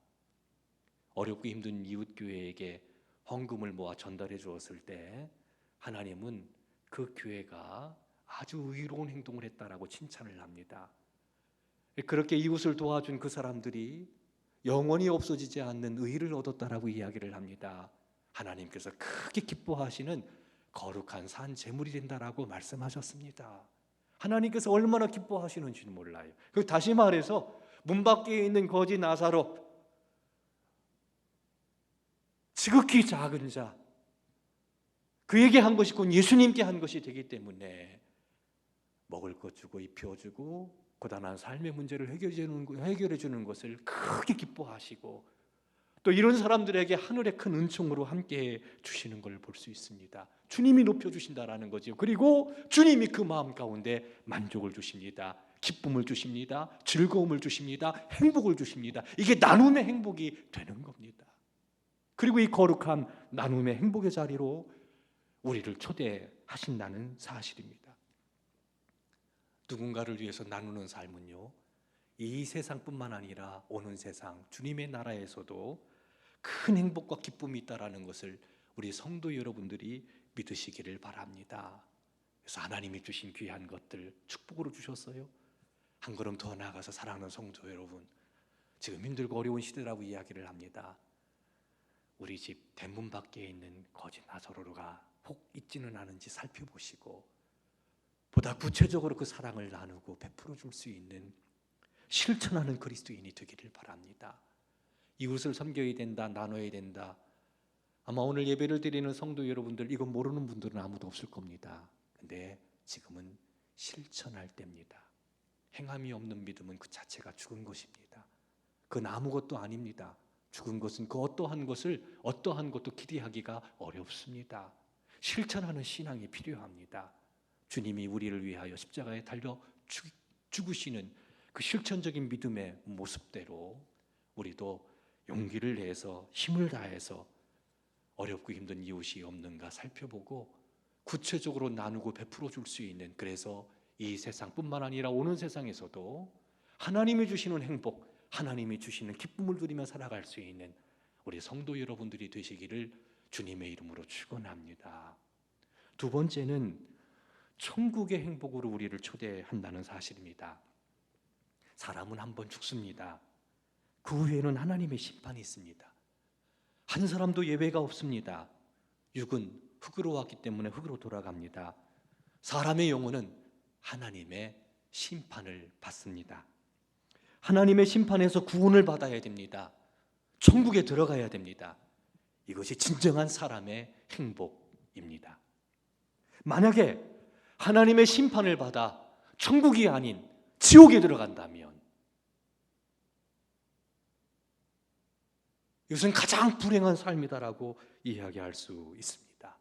어렵고 힘든 이웃교회에게 헌금을 모아 전달해 주었을 때 하나님은 그 교회가 아주 의로운 행동을 했다라고 칭찬을 합니다. 그렇게 이웃을 도와준 그 사람들이 영원히 없어지지 않는 의를 얻었다라고 이야기를 합니다. 하나님께서 크게 기뻐하시는 거룩한 산 제물이 된다라고 말씀하셨습니다. 하나님께서 얼마나 기뻐하시는지는 몰라요. 다시 말해서 문 밖에 있는 거지 나사로, 지극히 작은 자, 그에게 한 것이 곧 예수님께 한 것이 되기 때문에 먹을 것 주고 입혀주고 고단한 삶의 문제를 해결해 주는 것을 크게 기뻐하시고, 또 이런 사람들에게 하늘의 큰 은총으로 함께 주시는 걸 볼 수 있습니다. 주님이 높여주신다라는 거죠. 그리고 주님이 그 마음 가운데 만족을 주십니다. 기쁨을 주십니다. 즐거움을 주십니다. 행복을 주십니다. 이게 나눔의 행복이 되는 겁니다. 그리고 이 거룩한 나눔의 행복의 자리로 우리를 초대하신다는 사실입니다. 누군가를 위해서 나누는 삶은요, 이 세상뿐만 아니라 오는 세상 주님의 나라에서도 큰 행복과 기쁨이 있다라는 것을 우리 성도 여러분들이 믿으시기를 바랍니다. 그래서 하나님이 주신 귀한 것들 축복으로 주셨어요. 한 걸음 더 나아가서 사랑하는 성도 여러분, 지금 힘들고 어려운 시대라고 이야기를 합니다. 우리 집 대문 밖에 있는 거짓 나사로가 혹 있지는 않은지 살펴보시고 보다 구체적으로 그 사랑을 나누고 베풀어 줄 수 있는 실천하는 그리스도인이 되기를 바랍니다. 이웃을 섬겨야 된다, 나눠야 된다. 아마 오늘 예배를 드리는 성도 여러분들 이거 모르는 분들은 아무도 없을 겁니다. 근데 지금은 실천할 때입니다. 행함이 없는 믿음은 그 자체가 죽은 것입니다. 그건 아무것도 아닙니다. 죽은 것은 그 어떠한 것도 기대하기가 어렵습니다. 실천하는 신앙이 필요합니다. 주님이 우리를 위하여 십자가에 달려 죽으시는 그 실천적인 믿음의 모습대로 우리도 용기를 내서 힘을 다해서 어렵고 힘든 이웃이 없는가 살펴보고 구체적으로 나누고 베풀어 줄 수 있는, 그래서 이 세상뿐만 아니라 오는 세상에서도 하나님이 주시는 행복, 하나님이 주시는 기쁨을 누리며 살아갈 수 있는 우리 성도 여러분들이 되시기를 주님의 이름으로 축원합니다. 두 번째는 천국의 행복으로 우리를 초대한다는 사실입니다. 사람은 한 번 죽습니다. 그 후에는 하나님의 심판이 있습니다. 한 사람도 예외가 없습니다. 육은 흙으로 왔기 때문에 흙으로 돌아갑니다. 사람의 영혼은 하나님의 심판을 받습니다. 하나님의 심판에서 구원을 받아야 됩니다. 천국에 들어가야 됩니다. 이것이 진정한 사람의 행복입니다. 만약에 하나님의 심판을 받아 천국이 아닌 지옥에 들어간다면 이것은 가장 불행한 삶이다라고 이야기할 수 있습니다.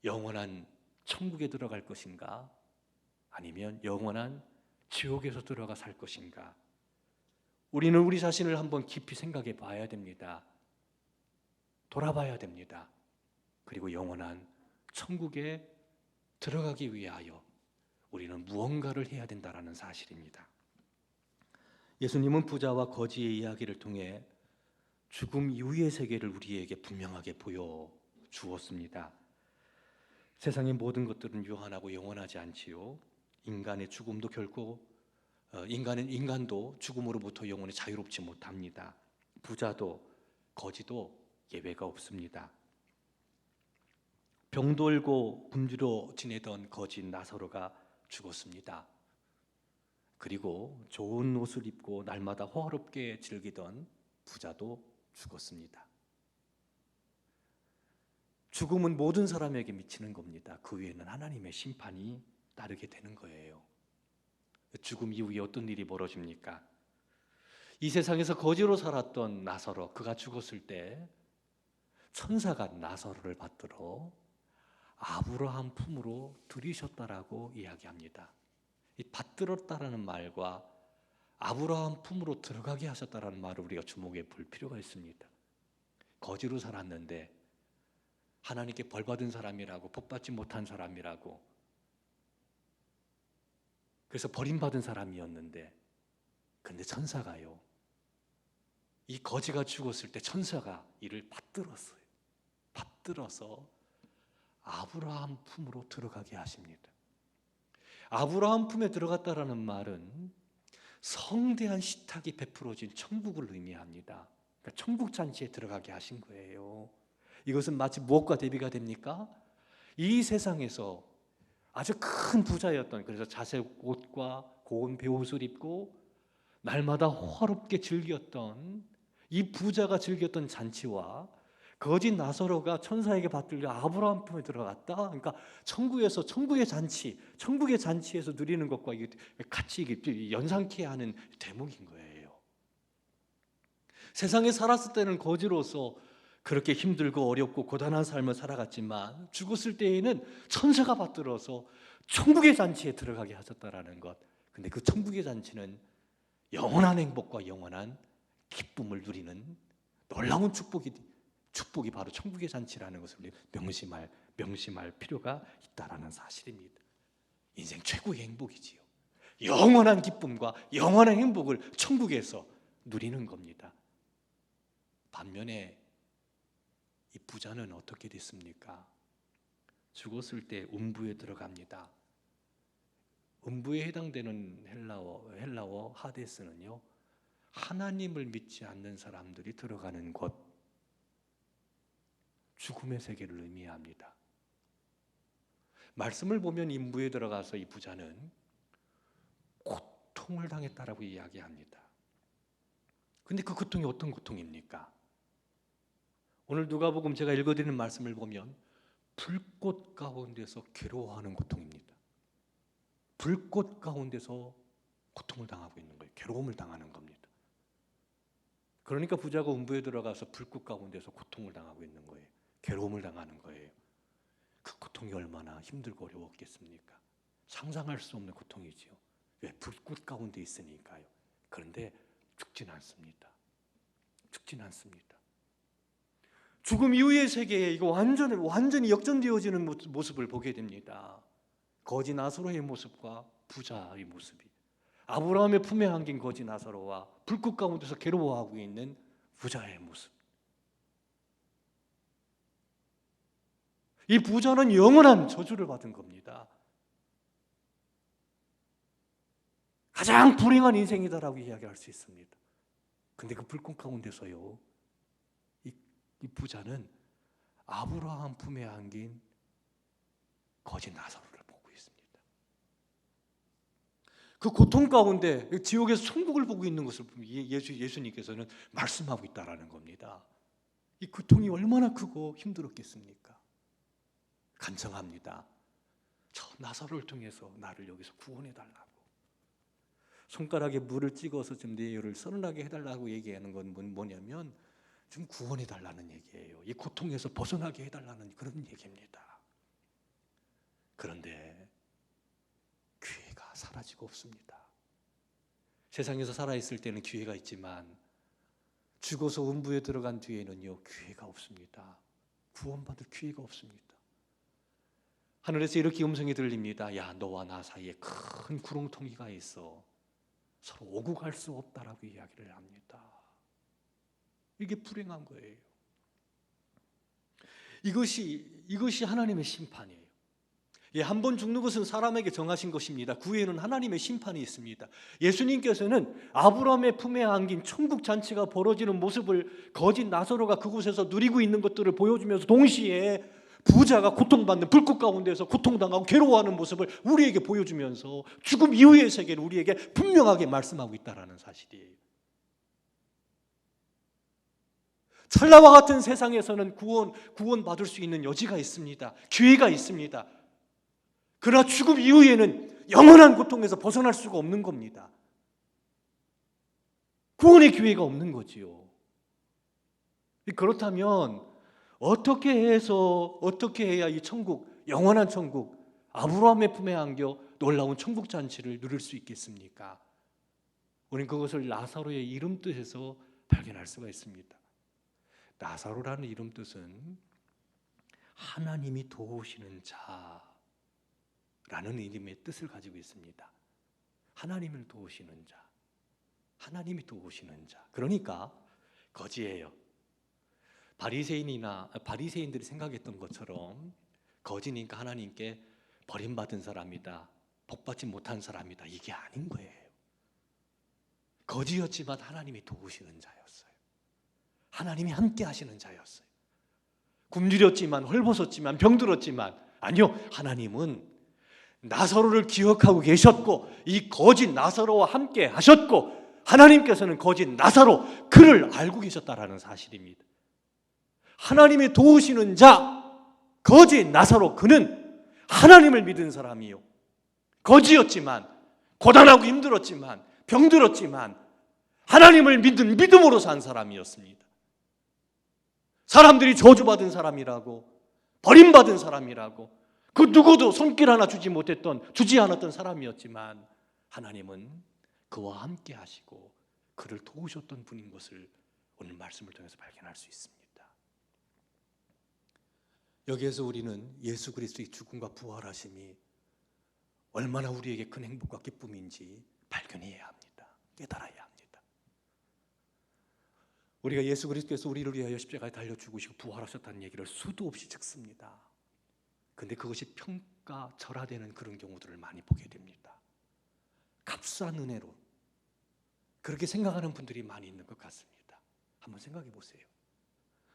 영원한 천국에 들어갈 것인가, 아니면 영원한 지옥에서 들어가 살 것인가, 우리는 우리 자신을 한번 깊이 생각해 봐야 됩니다. 돌아봐야 됩니다. 그리고 영원한 천국에 들어가기 위하여 우리는 무언가를 해야 된다는 사실입니다. 예수님은 부자와 거지의 이야기를 통해 죽음 이후의 세계를 우리에게 분명하게 보여주었습니다. 세상의 모든 것들은 유한하고 영원하지 않지요. 인간의 죽음도 결코 인간도 죽음으로부터 영원히 자유롭지 못합니다. 부자도 거지도 예외가 없습니다. 병돌고 굶주려 지내던 거지 나사로가 죽었습니다. 그리고 좋은 옷을 입고 날마다 호화롭게 즐기던 부자도 죽었습니다. 죽음은 모든 사람에게 미치는 겁니다. 그 위에는 하나님의 심판이 따르게 되는 거예요. 죽음 이후에 어떤 일이 벌어집니까? 이 세상에서 거지로 살았던 나사로, 그가 죽었을 때 천사가 나사로를 받들어 아브라함 품으로 들이셨다라고 이야기합니다. 이 받들었다라는 말과 아브라함 품으로 들어가게 하셨다라는 말을 우리가 주목해 볼 필요가 있습니다. 거지로 살았는데 하나님께 벌받은 사람이라고, 복받지 못한 사람이라고, 그래서 버림받은 사람이었는데, 근데 천사가요, 이 거지가 죽었을 때 천사가 이를 받들었어요. 받들어서 아브라함 품으로 들어가게 하십니다. 아브라함 품에 들어갔다라는 말은 성대한 식탁이 베풀어진 천국을 의미합니다. 그러니까 천국 잔치에 들어가게 하신 거예요. 이것은 마치 무엇과 대비가 됩니까? 이 세상에서 아주 큰 부자였던, 그래서 자색 옷과 고운 베옷을 입고 날마다 호화롭게 즐겼던 이 부자가 즐겼던 잔치와 거짓 나사로가 천사에게 받들려 아브라함 품에 들어갔다. 그러니까 천국에서 천국의 잔치에서 누리는 것과 같이 연상케 하는 대목인 거예요. 세상에 살았을 때는 거지로서 그렇게 힘들고 어렵고 고단한 삶을 살아갔지만 죽었을 때에는 천사가 받들어서 천국의 잔치에 들어가게 하셨다라는 것. 근데 그 천국의 잔치는 영원한 행복과 영원한 기쁨을 누리는 놀라운 축복이 바로 천국의 잔치라는 것을 우리 명심할 필요가 있다라는 사실입니다. 인생 최고의 행복이지요. 영원한 기쁨과 영원한 행복을 천국에서 누리는 겁니다. 반면에 이 부자는 어떻게 됐습니까? 죽었을 때 음부에 들어갑니다. 음부에 해당되는 헬라어 하데스는요, 하나님을 믿지 않는 사람들이 들어가는 곳, 죽음의 세계를 의미합니다. 말씀을 보면 음부에 들어가서 이 부자는 고통을 당했다라고 이야기합니다. 근데 그 고통이 어떤 고통입니까? 오늘 누가복음 제가 읽어드리는 말씀을 보면 불꽃 가운데서 괴로워하는 고통입니다. 불꽃 가운데서 고통을 당하고 있는 거예요. 괴로움을 당하는 겁니다. 그러니까 부자가 음부에 들어가서 불꽃 가운데서 고통을 당하고 있는 거예요. 괴로움을 당하는 거예요. 그 고통이 얼마나 힘들고 어려웠겠습니까? 상상할 수 없는 고통이지요. 왜? 불꽃 가운데 있으니까요. 그런데 죽진 않습니다. 죽진 않습니다. 죽음 이후의 세계에 이거 완전히 역전되어지는 모습을 보게 됩니다. 거지 나사로의 모습과 부자의 모습이, 아브라함의 품에 안긴 거지 나사로와 불꽃 가운데서 괴로워하고 있는 부자의 모습. 이 부자는 영원한 저주를 받은 겁니다. 가장 불행한 인생이다라고 이야기할 수 있습니다. 근데 그 불꽃 가운데서요, 이 부자는 아브라함 품에 안긴 거지 나사로를 보고 있습니다. 그 고통 가운데 지옥에서 천국을 보고 있는 것을 예수님께서는 말씀하고 있다라는 겁니다. 이 고통이 얼마나 크고 힘들었겠습니까? 간청합니다. 저 나사로를 통해서 나를 여기서 구원해 달라고. 손가락에 물을 찍어서 좀 내 혀를 서늘하게 해달라고 얘기하는 건 뭐냐면 좀 구원해 달라는 얘기예요. 이 고통에서 벗어나게 해달라는 그런 얘기입니다. 그런데 기회가 사라지고 없습니다. 세상에서 살아있을 때는 기회가 있지만 죽어서 음부에 들어간 뒤에는요, 기회가 없습니다. 구원받을 기회가 없습니다. 하늘에서 이렇게 음성이 들립니다. 야, 너와 나 사이에 큰 구렁텅이가 있어. 서로 오고 갈 수 없다라고 이야기를 합니다. 이게 불행한 거예요. 이것이 하나님의 심판이에요. 예, 한 번 죽는 것은 사람에게 정하신 것입니다. 그 후에는 하나님의 심판이 있습니다. 예수님께서는 아브라함의 품에 안긴 천국 잔치가 벌어지는 모습을 거짓 나사로가 그곳에서 누리고 있는 것들을 보여주면서 동시에 부자가 고통받는 불꽃 가운데서 고통당하고 괴로워하는 모습을 우리에게 보여주면서 죽음 이후의 세계를 우리에게 분명하게 말씀하고 있다는 사실이에요. 찰나와 같은 세상에서는 구원받을 수 있는 여지가 있습니다. 기회가 있습니다. 그러나 죽음 이후에는 영원한 고통에서 벗어날 수가 없는 겁니다. 구원의 기회가 없는 거지요. 그렇다면 어떻게 해야 이 천국, 영원한 천국, 아브라함의 품에 안겨 놀라운 천국 잔치를 누릴 수 있겠습니까? 우리는 그것을 나사로의 이름 뜻에서 발견할 수가 있습니다. 나사로라는 이름 뜻은 하나님이 도우시는 자라는 의미의 뜻을 가지고 있습니다. 하나님을 도우시는 자, 하나님이 도우시는 자. 그러니까 거지예요. 바리새인들이 생각했던 것처럼 거지니까 하나님께 버림받은 사람이다, 복받지 못한 사람이다, 이게 아닌 거예요. 거지였지만 하나님이 도우시는 자였어요. 하나님이 함께 하시는 자였어요. 굶주렸지만, 헐벗었지만, 병들었지만, 아니요, 하나님은 나사로를 기억하고 계셨고 이 거짓 나사로와 함께 하셨고 하나님께서는 거짓 나사로 그를 알고 계셨다라는 사실입니다. 하나님이 도우시는 자, 거짓 나사로, 그는 하나님을 믿은 사람이요, 거지였지만, 고단하고 힘들었지만, 병들었지만 하나님을 믿은 믿음으로 산 사람이었습니다. 사람들이 저주받은 사람이라고, 버림받은 사람이라고, 그 누구도 손길 하나 주지 않았던 사람이었지만 하나님은 그와 함께 하시고 그를 도우셨던 분인 것을 오늘 말씀을 통해서 발견할 수 있습니다. 여기에서 우리는 예수 그리스도의 죽음과 부활하심이 얼마나 우리에게 큰 행복과 기쁨인지 발견해야 합니다. 깨달아야 합니다. 우리가 예수 그리스도께서 우리를 위하여 십자가에 달려 죽으시고 부활하셨다는 얘기를 수도 없이 듣습니다. 그런데 그것이 평가절하되는 그런 경우들을 많이 보게 됩니다. 값싼 은혜로 그렇게 생각하는 분들이 많이 있는 것 같습니다. 한번 생각해 보세요.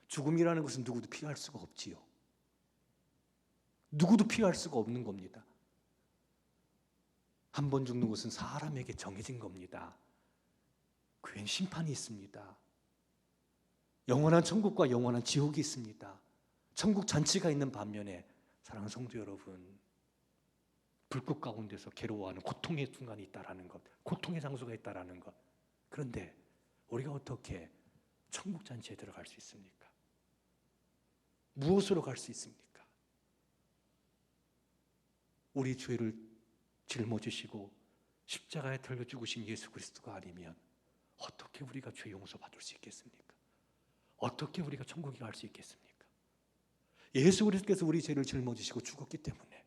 죽음이라는 것은 누구도 피할 수가 없지요. 누구도 피할 수가 없는 겁니다. 한 번 죽는 것은 사람에게 정해진 겁니다. 그 외엔 심판이 있습니다. 영원한 천국과 영원한 지옥이 있습니다. 천국 잔치가 있는 반면에 사랑하는 성도 여러분, 불꽃 가운데서 괴로워하는 고통의 순간이 있다라는 것, 고통의 장소가 있다라는 것. 그런데 우리가 어떻게 천국 잔치에 들어갈 수 있습니까? 무엇으로 갈 수 있습니까? 우리 죄를 짊어지시고 십자가에 달려 죽으신 예수 그리스도가 아니면 어떻게 우리가 죄 용서 받을 수 있겠습니까? 어떻게 우리가 천국에 갈 수 있겠습니까? 예수 그리스도께서 우리 죄를 짊어지시고 죽었기 때문에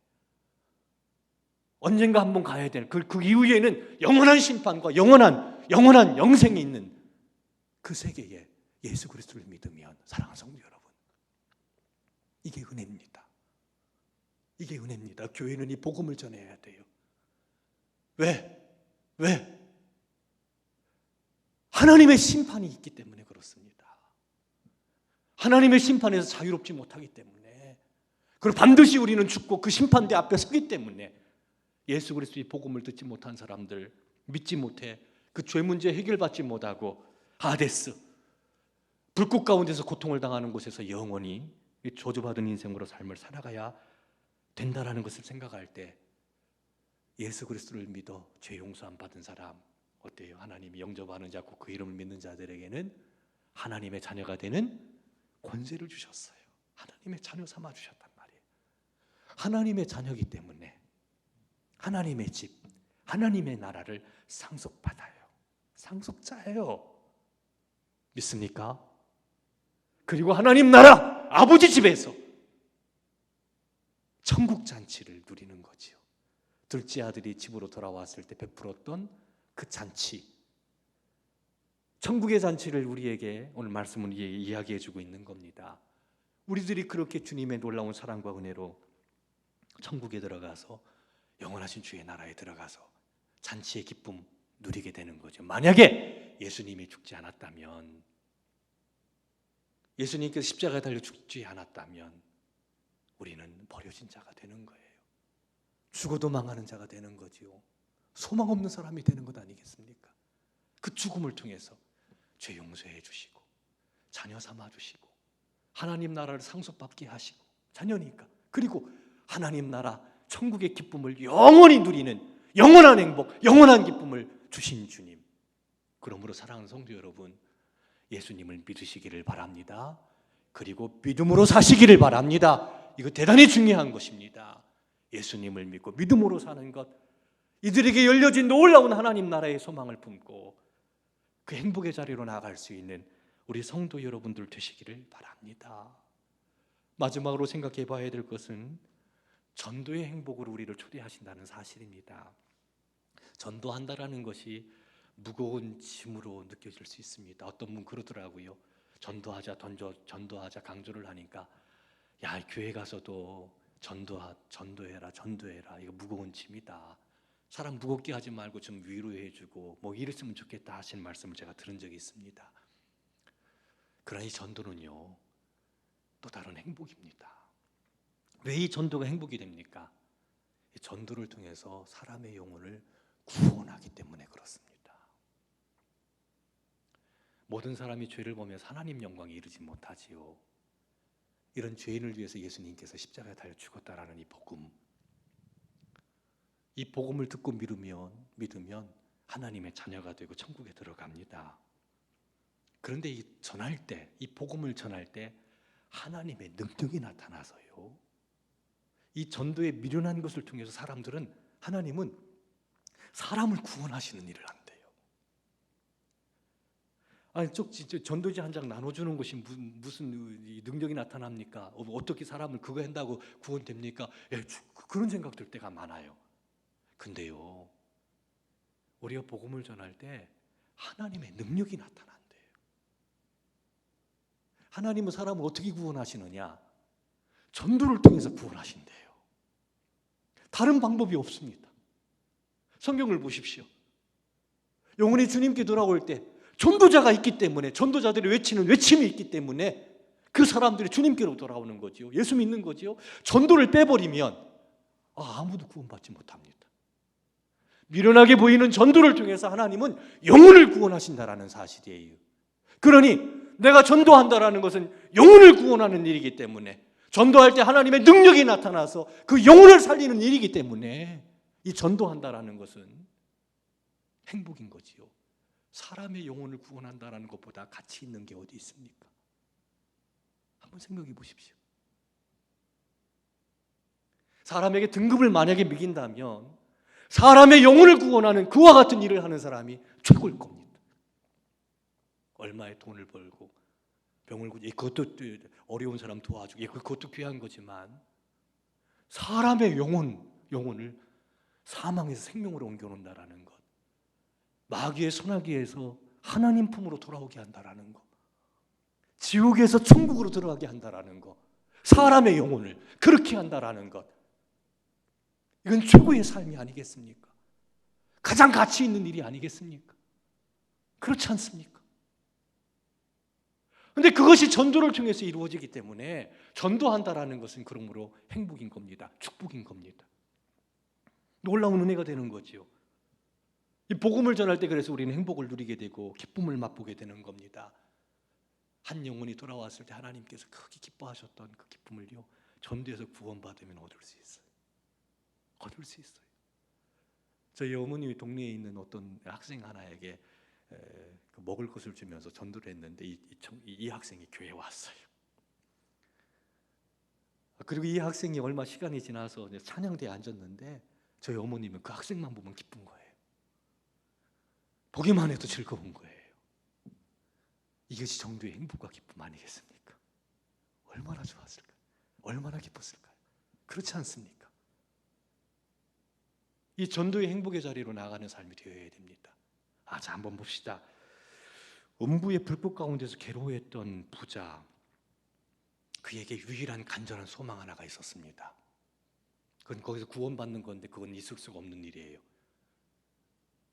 언젠가 한번 가야 되는 그 이후에는 영원한 심판과 영원한 영생이 있는 그 세계에 예수 그리스도를 믿으면, 사랑하는 성도 여러분, 이게 은혜입니다. 이게 은혜입니다. 교회는 이 복음을 전해야 돼요. 왜? 하나님의 심판이 있기 때문에 그렇습니다. 하나님의 심판에서 자유롭지 못하기 때문에, 그리고 반드시 우리는 죽고 그 심판대 앞에 서기 때문에 예수 그리스도의 복음을 듣지 못한 사람들, 믿지 못해 그 죄 문제 해결받지 못하고 하데스, 불꽃 가운데서 고통을 당하는 곳에서 영원히 저주받은 인생으로 삶을 살아가야 된다라는 것을 생각할 때, 예수 그리스도를 믿어 죄 용서 안 받은 사람 어때요? 하나님이 영접하는 자고 그 이름을 믿는 자들에게는 하나님의 자녀가 되는 권세를 주셨어요. 하나님의 자녀 삼아 주셨단 말이에요. 하나님의 자녀이기 때문에 하나님의 집, 하나님의 나라를 상속받아요. 상속자예요. 믿습니까? 그리고 하나님 나라, 아버지 집에서 천국 잔치를 누리는 거지요. 둘째 아들이 집으로 돌아왔을 때 베풀었던 그 잔치, 천국의 잔치를 우리에게 오늘 말씀은 이야기해 주고 있는 겁니다. 우리들이 그렇게 주님의 놀라운 사랑과 은혜로 천국에 들어가서 영원하신 주의 나라에 들어가서 잔치의 기쁨 누리게 되는 거죠. 만약에 예수님이 죽지 않았다면, 예수님께서 십자가에 달려 죽지 않았다면 우리는 버려진 자가 되는 거예요. 죽어도 망하는 자가 되는 거지요. 소망 없는 사람이 되는 것 아니겠습니까? 그 죽음을 통해서 죄 용서해 주시고 자녀 삼아 주시고 하나님 나라를 상속받게 하시고, 자녀니까, 그리고 하나님 나라 천국의 기쁨을 영원히 누리는 영원한 행복, 영원한 기쁨을 주신 주님. 그러므로 사랑하는 성도 여러분, 예수님을 믿으시기를 바랍니다. 그리고 믿음으로 사시기를 바랍니다. 이거 대단히 중요한 것입니다. 예수님을 믿고 믿음으로 사는 것, 이들에게 열려진 놀라운 하나님 나라의 소망을 품고 그 행복의 자리로 나아갈 수 있는 우리 성도 여러분들 되시기를 바랍니다. 마지막으로 생각해 봐야 될 것은 전도의 행복으로 우리를 초대하신다는 사실입니다. 전도한다라는 것이 무거운 짐으로 느껴질 수 있습니다. 어떤 분 그러더라고요. 전도하자 강조를 하니까, 야, 교회 가서도 전도해라 이거 무거운 짐이다. 사람 무겁게 하지 말고 좀 위로해주고 뭐 이랬으면 좋겠다 하시는 말씀을 제가 들은 적이 있습니다. 그러나 이 전도는요, 또 다른 행복입니다. 왜 이 전도가 행복이 됩니까? 이 전도를 통해서 사람의 영혼을 구원하기 때문에 그렇습니다. 모든 사람이 죄를 보면서 하나님 영광에 이르지 못하지요. 이런 죄인을 위해서 예수님께서 십자가에 달려 죽었다라는 이 복음, 이 복음을 듣고 믿으면 하나님의 자녀가 되고 천국에 들어갑니다. 그런데 이 복음을 전할 때 하나님의 능력이 나타나서요, 이 전도에 미련한 것을 통해서 하나님은 사람을 구원하시는 일을 한대요. 아니, 전도지 한 장 나눠주는 것이 무슨 능력이 나타납니까? 어떻게 사람을 그거 한다고 구원됩니까? 그런 생각 들 때가 많아요. 근데요, 우리가 복음을 전할 때 하나님의 능력이 나타난대요. 하나님은 사람을 어떻게 구원하시느냐? 전도를 통해서 구원하신대요. 다른 방법이 없습니다. 성경을 보십시오. 영혼이 주님께 돌아올 때 전도자가 있기 때문에, 전도자들이 외치는 외침이 있기 때문에 그 사람들이 주님께로 돌아오는 거지요. 예수 믿는 거지요. 전도를 빼버리면 아무도 구원받지 못합니다. 미련하게 보이는 전도를 통해서 하나님은 영혼을 구원하신다라는 사실이에요. 그러니 내가 전도한다라는 것은 영혼을 구원하는 일이기 때문에, 전도할 때 하나님의 능력이 나타나서 그 영혼을 살리는 일이기 때문에 이 전도한다라는 것은 행복인 거지요. 사람의 영혼을 구원한다라는 것보다 가치 있는 게 어디 있습니까? 한번 생각해 보십시오. 사람에게 등급을 만약에 매긴다면 사람의 영혼을 구원하는 그와 같은 일을 하는 사람이 최고일 겁니다. 얼마의 돈을 벌고 병을 고쳐, 그것도 어려운 사람 도와주고, 그것도 귀한 거지만 사람의 영혼을 사망에서 생명으로 옮겨놓는다라는 것, 마귀의 손아귀에서 하나님 품으로 돌아오게 한다라는 것, 지옥에서 천국으로 들어가게 한다라는 것, 사람의 영혼을 그렇게 한다라는 것, 이건 최고의 삶이 아니겠습니까? 가장 가치 있는 일이 아니겠습니까? 그렇지 않습니까? 그런데 그것이 전도를 통해서 이루어지기 때문에 전도한다라는 것은 그러므로 행복인 겁니다. 축복인 겁니다. 놀라운 은혜가 되는 거지요. 이 복음을 전할 때 그래서 우리는 행복을 누리게 되고 기쁨을 맛보게 되는 겁니다. 한 영혼이 돌아왔을 때 하나님께서 크게 기뻐하셨던 그 기쁨을요, 전도에서 구원받으면 얻을 수 있어요. 얻을 수 있어요. 저희 어머님이 동네에 있는 어떤 학생 하나에게 먹을 것을 주면서 전도를 했는데 이 학생이 교회에 왔어요. 그리고 이 학생이 얼마 시간이 지나서 찬양대에 앉았는데 저희 어머님은 그 학생만 보면 기쁜 거예요. 보기만 해도 즐거운 거예요. 이것이 정도의 행복과 기쁨 아니겠습니까? 얼마나 좋았을까요? 얼마나 기뻤을까요? 그렇지 않습니까? 이 전도의 행복의 자리로 나아가는 삶이 되어야 됩니다. 자, 한번 봅시다. 음부의 불꽃 가운데서 괴로워했던 부자, 그에게 유일한 간절한 소망 하나가 있었습니다. 그건 거기서 구원받는 건데 그건 있을 수가 없는 일이에요.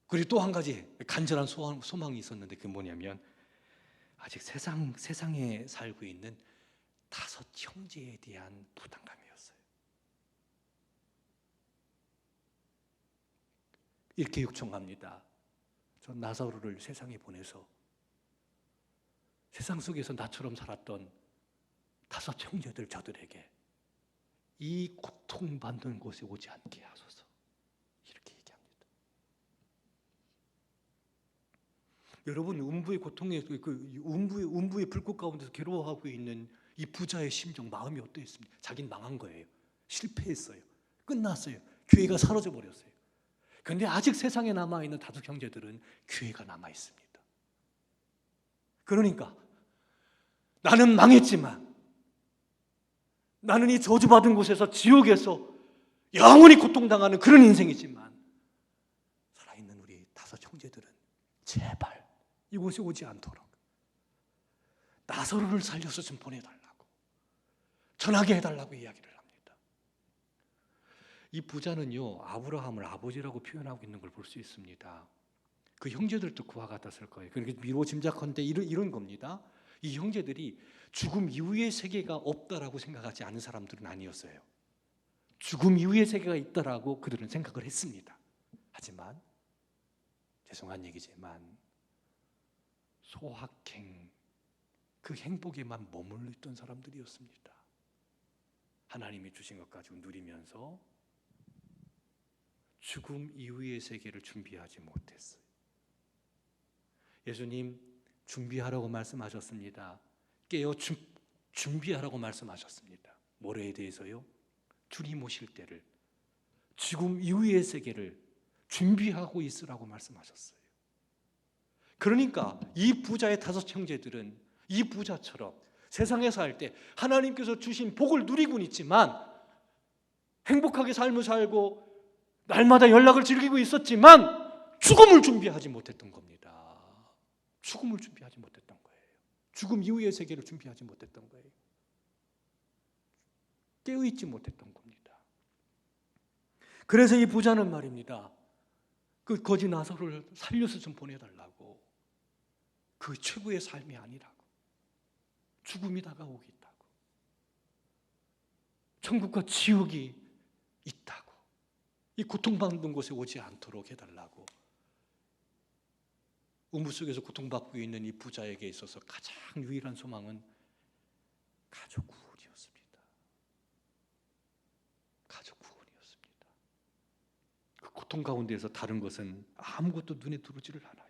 그리고 또 한 가지 간절한 소망이 있었는데 그게 뭐냐면 아직 세상에 살고 있는 5 형제에 대한 부담감이었어요. 이렇게 요청합니다. 저 나사로를 세상에 보내서 세상 속에서 나처럼 살았던 5 형제들 저들에게 이 고통받는 곳에 오지 않게 하소서. 이렇게 얘기합니다. 여러분, 음부의 고통에 음부의 불꽃 가운데서 괴로워하고 있는 이 부자의 심정, 마음이 어떠했습니까? 자기는 망한 거예요. 실패했어요. 끝났어요. 교회가 사라져 버렸어요. 그런데 아직 세상에 남아있는 5 형제들은 교회가 남아있습니다. 그러니까 나는 망했지만, 나는 이 저주받은 곳에서, 지옥에서 영원히 고통당하는 그런 인생이지만, 살아있는 우리 5 형제들은 제발 이곳에 오지 않도록 나사로를 살려서 좀 보내달라고, 전하게 해달라고 이야기를 합니다. 이 부자는요, 아브라함을 아버지라고 표현하고 있는 걸 볼 수 있습니다. 그 형제들도 그와 같았을 거예요. 그러니까 미루어 짐작컨대 이런 겁니다. 이 형제들이 죽음 이후의 세계가 없다라고 생각하지 않은 사람들은 아니었어요. 죽음 이후의 세계가 있다라고 그들은 생각을 했습니다. 하지만 죄송한 얘기지만 소확행, 그 행복에만 머물러 있던 사람들이었습니다. 하나님이 주신 것 가지고 누리면서 죽음 이후의 세계를 준비하지 못했어요. 예수님 준비하라고 말씀하셨습니다. 깨어 준비하라고 말씀하셨습니다. 뭐에 대해서요? 주님 오실 때를, 죽음 이후의 세계를 준비하고 있으라고 말씀하셨어요. 그러니까 이 부자의 5 형제들은 이 부자처럼 세상에 살 때 하나님께서 주신 복을 누리고는 있지만, 행복하게 삶을 살고 날마다 연락을 즐기고 있었지만 죽음을 준비하지 못했던 겁니다. 죽음을 준비하지 못했던 거예요. 죽음 이후의 세계를 준비하지 못했던 거예요. 깨어있지 못했던 겁니다. 그래서 이 부자는 말입니다, 그 거지 나사로를 살려서 좀 보내달라고, 그 최고의 삶이 아니라고, 죽음이 다가오고 있다고, 천국과 지옥이 있다고, 이 고통받는 곳에 오지 않도록 해달라고. 음부 속에서 고통받고 있는 이 부자에게 있어서 가장 유일한 소망은 가족 구원이었습니다. 가족 구원이었습니다. 그 고통 가운데에서 다른 것은 아무것도 눈에 들어오지를 않아요.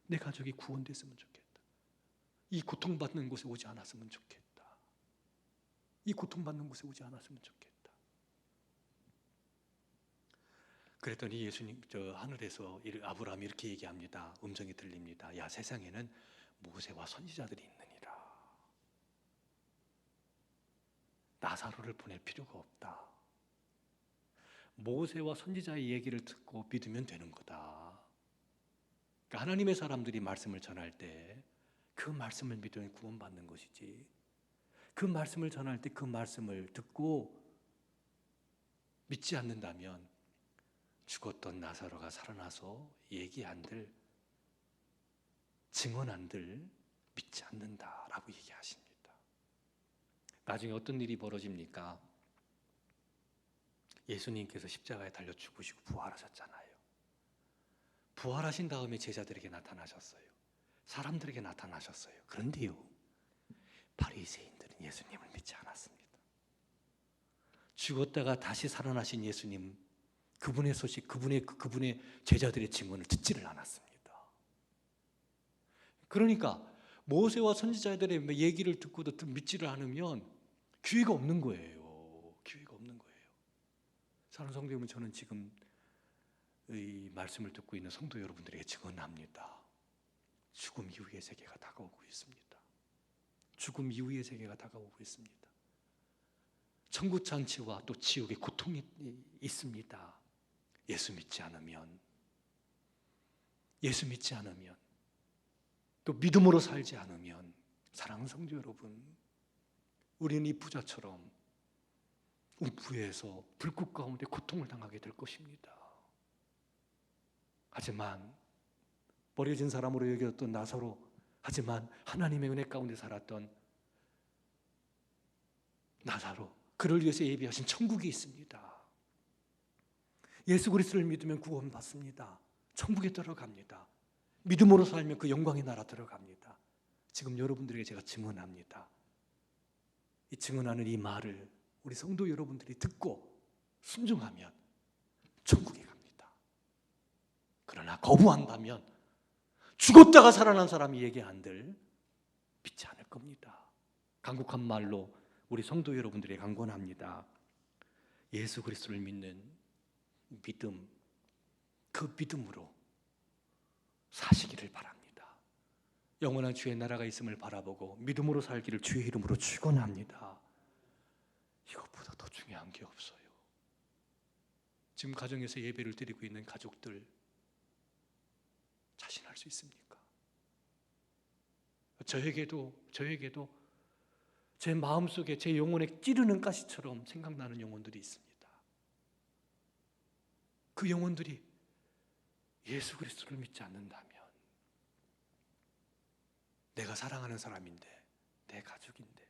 내 가족이 구원됐으면 좋겠다. 이 고통받는 곳에 오지 않았으면 좋겠다. 이 고통받는 곳에 오지 않았으면 좋겠다. 그랬더니 예수님 하늘에서 아브라함이 이렇게 얘기합니다. 음성이 들립니다. 야, 세상에는 모세와 선지자들이 있느니라. 나사로를 보낼 필요가 없다. 모세와 선지자의 얘기를 듣고 믿으면 되는 거다. 그러니까 하나님의 사람들이 말씀을 전할 때 그 말씀을 믿으면 구원받는 것이지, 그 말씀을 전할 때 그 말씀을 듣고 믿지 않는다면 죽었던 나사로가 살아나서 얘기한들, 증언한들 믿지 않는다라고 얘기하십니다. 나중에 어떤 일이 벌어집니까? 예수님께서 십자가에 달려 죽으시고 부활하셨잖아요. 부활하신 다음에 제자들에게 나타나셨어요. 사람들에게 나타나셨어요. 그런데요, 바리새인들은 예수님을 믿지 않았습니다. 죽었다가 다시 살아나신 예수님, 그분의 소식, 그분의 제자들의 증언을 듣지를 않았습니다. 그러니까 모세와 선지자들의 얘기를 듣고도 믿지를 않으면 기회가 없는 거예요. 기회가 없는 거예요. 사랑하는 성도 여러분, 저는 지금 이 말씀을 듣고 있는 성도 여러분들에게 증언합니다. 죽음 이후의 세계가 다가오고 있습니다. 죽음 이후의 세계가 다가오고 있습니다. 천국 잔치와 또 지옥의 고통이 있습니다. 예수 믿지 않으면, 예수 믿지 않으면, 또 믿음으로 살지 않으면, 사랑하는 성도 여러분, 우리는 이 부자처럼 음부에서 불꽃 가운데 고통을 당하게 될 것입니다. 하지만 버려진 사람으로 여겼던 나사로, 하지만 하나님의 은혜 가운데 살았던 나사로, 그를 위해서 예비하신 천국이 있습니다. 예수 그리스도를 믿으면 구원받습니다. 천국에 들어갑니다. 믿음으로 살면 그 영광의 나라 들어갑니다. 지금 여러분들에게 제가 증언합니다. 이 증언하는 이 말을 우리 성도 여러분들이 듣고 순종하면 천국에 갑니다. 그러나 거부한다면 죽었다가 살아난 사람이 얘기한들 믿지 않을 겁니다. 간곡한 말로 우리 성도 여러분들에게 강권합니다. 예수 그리스도를 믿는 믿음, 그 믿음으로 사시기를 바랍니다. 영원한 주의 나라가 있음을 바라보고 믿음으로 살기를 주의 이름으로 축원합니다. 이것보다 더 중요한 게 없어요. 지금 가정에서 예배를 드리고 있는 가족들 자신할 수 있습니까? 저에게도 제 마음속에 제 영혼에 찌르는 가시처럼 생각나는 영혼들이 있습니다. 그 영혼들이 예수 그리스도를 믿지 않는다면, 내가 사랑하는 사람인데, 내 가족인데,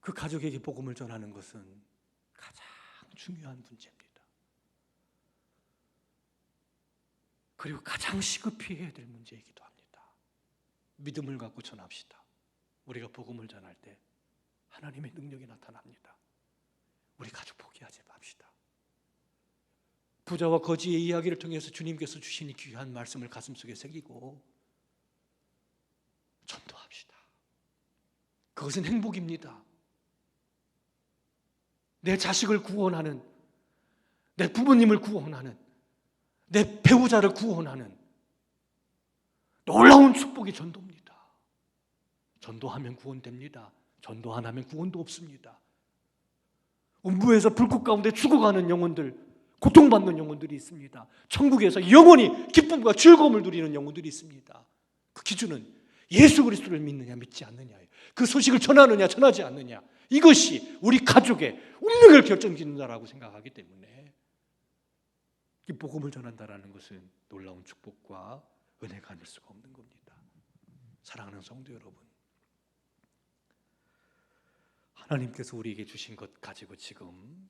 그 가족에게 복음을 전하는 것은 가장 중요한 문제입니다. 그리고 가장 시급히 해야 될 문제이기도 합니다. 믿음을 갖고 전합시다. 우리가 복음을 전할 때 하나님의 능력이 나타납니다. 우리 가족 포기하지 맙시다. 부자와 거지의 이야기를 통해서 주님께서 주신 이 귀한 말씀을 가슴속에 새기고 전도합시다. 그것은 행복입니다. 내 자식을 구원하는, 내 부모님을 구원하는, 내 배우자를 구원하는 놀라운 축복이 전도입니다. 전도하면 구원됩니다. 전도 안 하면 구원도 없습니다. 음부에서 불꽃 가운데 죽어가는 영혼들, 고통받는 영혼들이 있습니다. 천국에서 영원히 기쁨과 즐거움을 누리는 영혼들이 있습니다. 그 기준은 예수 그리스도를 믿느냐 믿지 않느냐예요. 그 소식을 전하느냐 전하지 않느냐, 이것이 우리 가족의 운명을 결정짓는다라고 생각하기 때문에 이 복음을 전한다라는 것은 놀라운 축복과 은혜가 아닐 수가 없는 겁니다. 사랑하는 성도 여러분, 하나님께서 우리에게 주신 것 가지고 지금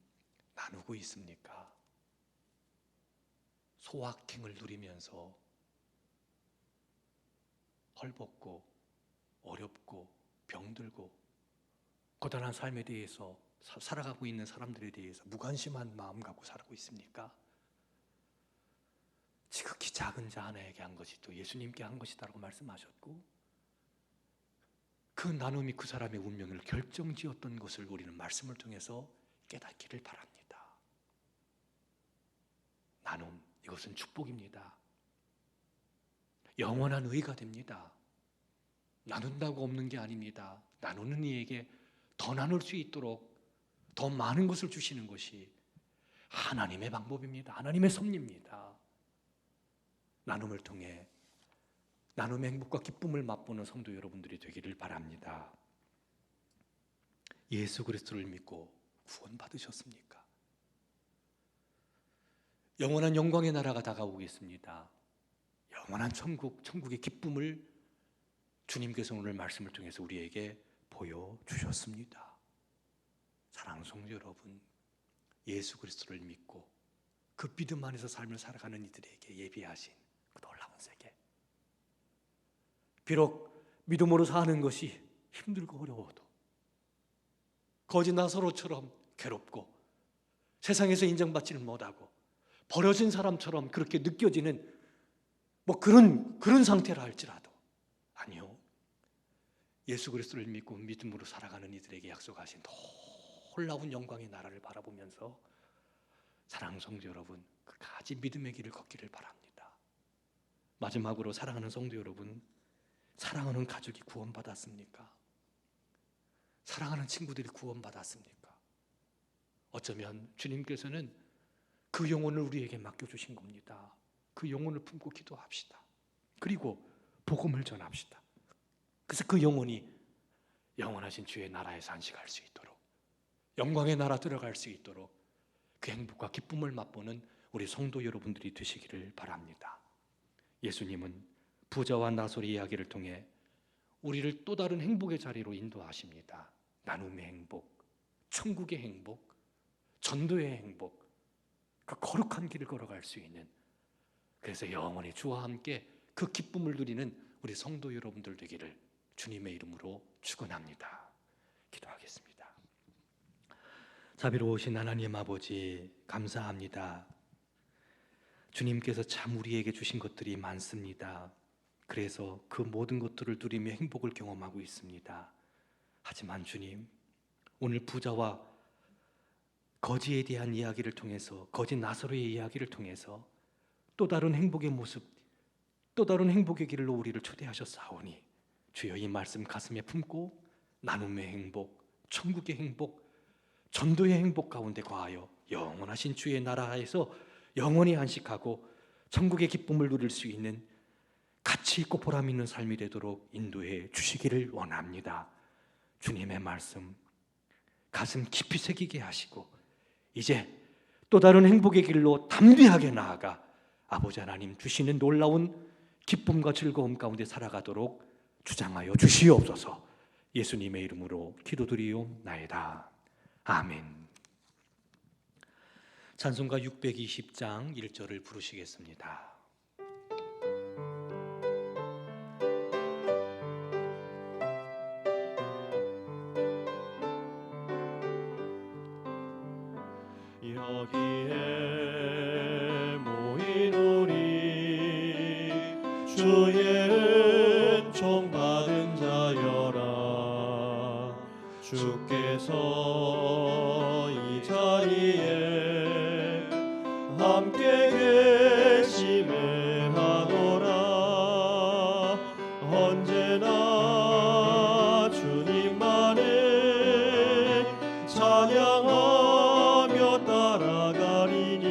나누고 있습니까? 소확행을 누리면서 헐벗고 어렵고 병들고 고단한 삶에 대해서 살아가고 있는 사람들에 대해서 무관심한 마음 갖고 살고 있습니까? 지극히 작은 자 하나에게 한 것이 또 예수님께 한 것이다라고 말씀하셨고, 그 나눔이 그 사람의 운명을 결정지었던 것을 우리는 말씀을 통해서 깨닫기를 바랍니다. 나눔, 이것은 축복입니다. 영원한 의가 됩니다. 나눈다고 없는 게 아닙니다. 나누는 이에게 더 나눌 수 있도록 더 많은 것을 주시는 것이 하나님의 방법입니다. 하나님의 섭리입니다. 나눔을 통해 나눔의 행복과 기쁨을 맛보는 성도 여러분들이 되기를 바랍니다. 예수 그리스도를 믿고 구원받으셨습니까? 영원한 영광의 나라가 다가오겠습니다. 영원한 천국의 기쁨을 주님께서 오늘 말씀을 통해서 우리에게 보여주셨습니다. 사랑하는 성도 여러분, 예수 그리스도를 믿고 그 믿음 안에서 삶을 살아가는 이들에게 예비하신 그 놀라운 세계, 비록 믿음으로 사는 것이 힘들고 어려워도 거짓 나사로처럼 괴롭고 세상에서 인정받지는 못하고 버려진 사람처럼 그렇게 느껴지는 그런 상태라 할지라도, 아니요, 예수 그리스도를 믿고 믿음으로 살아가는 이들에게 약속하신 놀라운 영광의 나라를 바라보면서 사랑하는 성도 여러분, 끝까지 믿음의 길을 걷기를 바랍니다. 마지막으로 사랑하는 성도 여러분, 사랑하는 가족이 구원받았습니까? 사랑하는 친구들이 구원받았습니까? 어쩌면 주님께서는 그 영혼을 우리에게 맡겨주신 겁니다. 그 영혼을 품고 기도합시다. 그리고 복음을 전합시다. 그래서 그 영혼이 영원하신 주의 나라에서 안식할 수 있도록, 영광의 나라 들어갈 수 있도록 그 행복과 기쁨을 맛보는 우리 성도 여러분들이 되시기를 바랍니다. 예수님은 부자와 나솔의 이야기를 통해 우리를 또 다른 행복의 자리로 인도하십니다. 나눔의 행복, 천국의 행복, 전도의 행복, 그 거룩한 길을 걸어갈 수 있는, 그래서 영원히 주와 함께 그 기쁨을 누리는 우리 성도 여러분들 되기를 주님의 이름으로 축원합니다. 기도하겠습니다. 자비로우신 하나님 아버지, 감사합니다. 주님께서 참 우리에게 주신 것들이 많습니다. 그래서 그 모든 것들을 누리며 행복을 경험하고 있습니다. 하지만 주님, 오늘 부자와 거지에 대한 이야기를 통해서, 거지 나사로의 이야기를 통해서 또 다른 행복의 모습, 또 다른 행복의 길로 우리를 초대하셨사오니 주여 이 말씀 가슴에 품고 나눔의 행복, 천국의 행복, 전도의 행복 가운데 거하여 영원하신 주의 나라에서 영원히 안식하고 천국의 기쁨을 누릴 수 있는 가치 있고 보람 있는 삶이 되도록 인도해 주시기를 원합니다. 주님의 말씀 가슴 깊이 새기게 하시고 이제 또 다른 행복의 길로 담대하게 나아가 아버지 하나님 주시는 놀라운 기쁨과 즐거움 가운데 살아가도록 주장하여 주시옵소서. 예수님의 이름으로 기도드리옵나이다. 아멘. 찬송가 620장 1절을 부르시겠습니다. 여기에 모인 우리 주의 은총 받은 자여라. 주께서 이 자리에 함께 계심에 하노라. 언제나 주님만을 찬양하며 따라가리니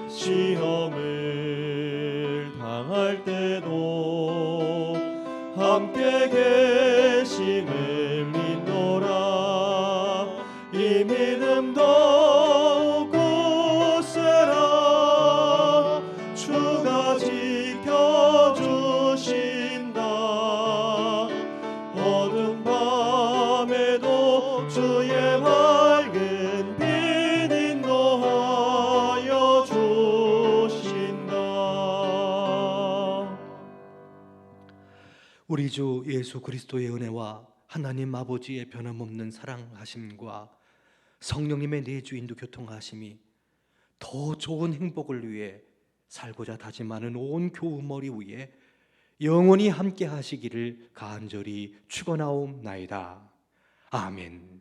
시험을 당할 때도 함께 계심을 믿노라. 이 믿음 더욱 굳세라. 주가 지켜주신다. 어두운 밤에도 주의 밝은 빛 인도하여 주신다. 우리 주 예수 그리스도의 은혜와 하나님 아버지의 변함없는 사랑하심과 성령님의 내주인도 교통하심이 더 좋은 행복을 위해 살고자 다짐하는 온 교우 머리 위에 영원히 함께 하시기를 간절히 축원하옵나이다. 아멘.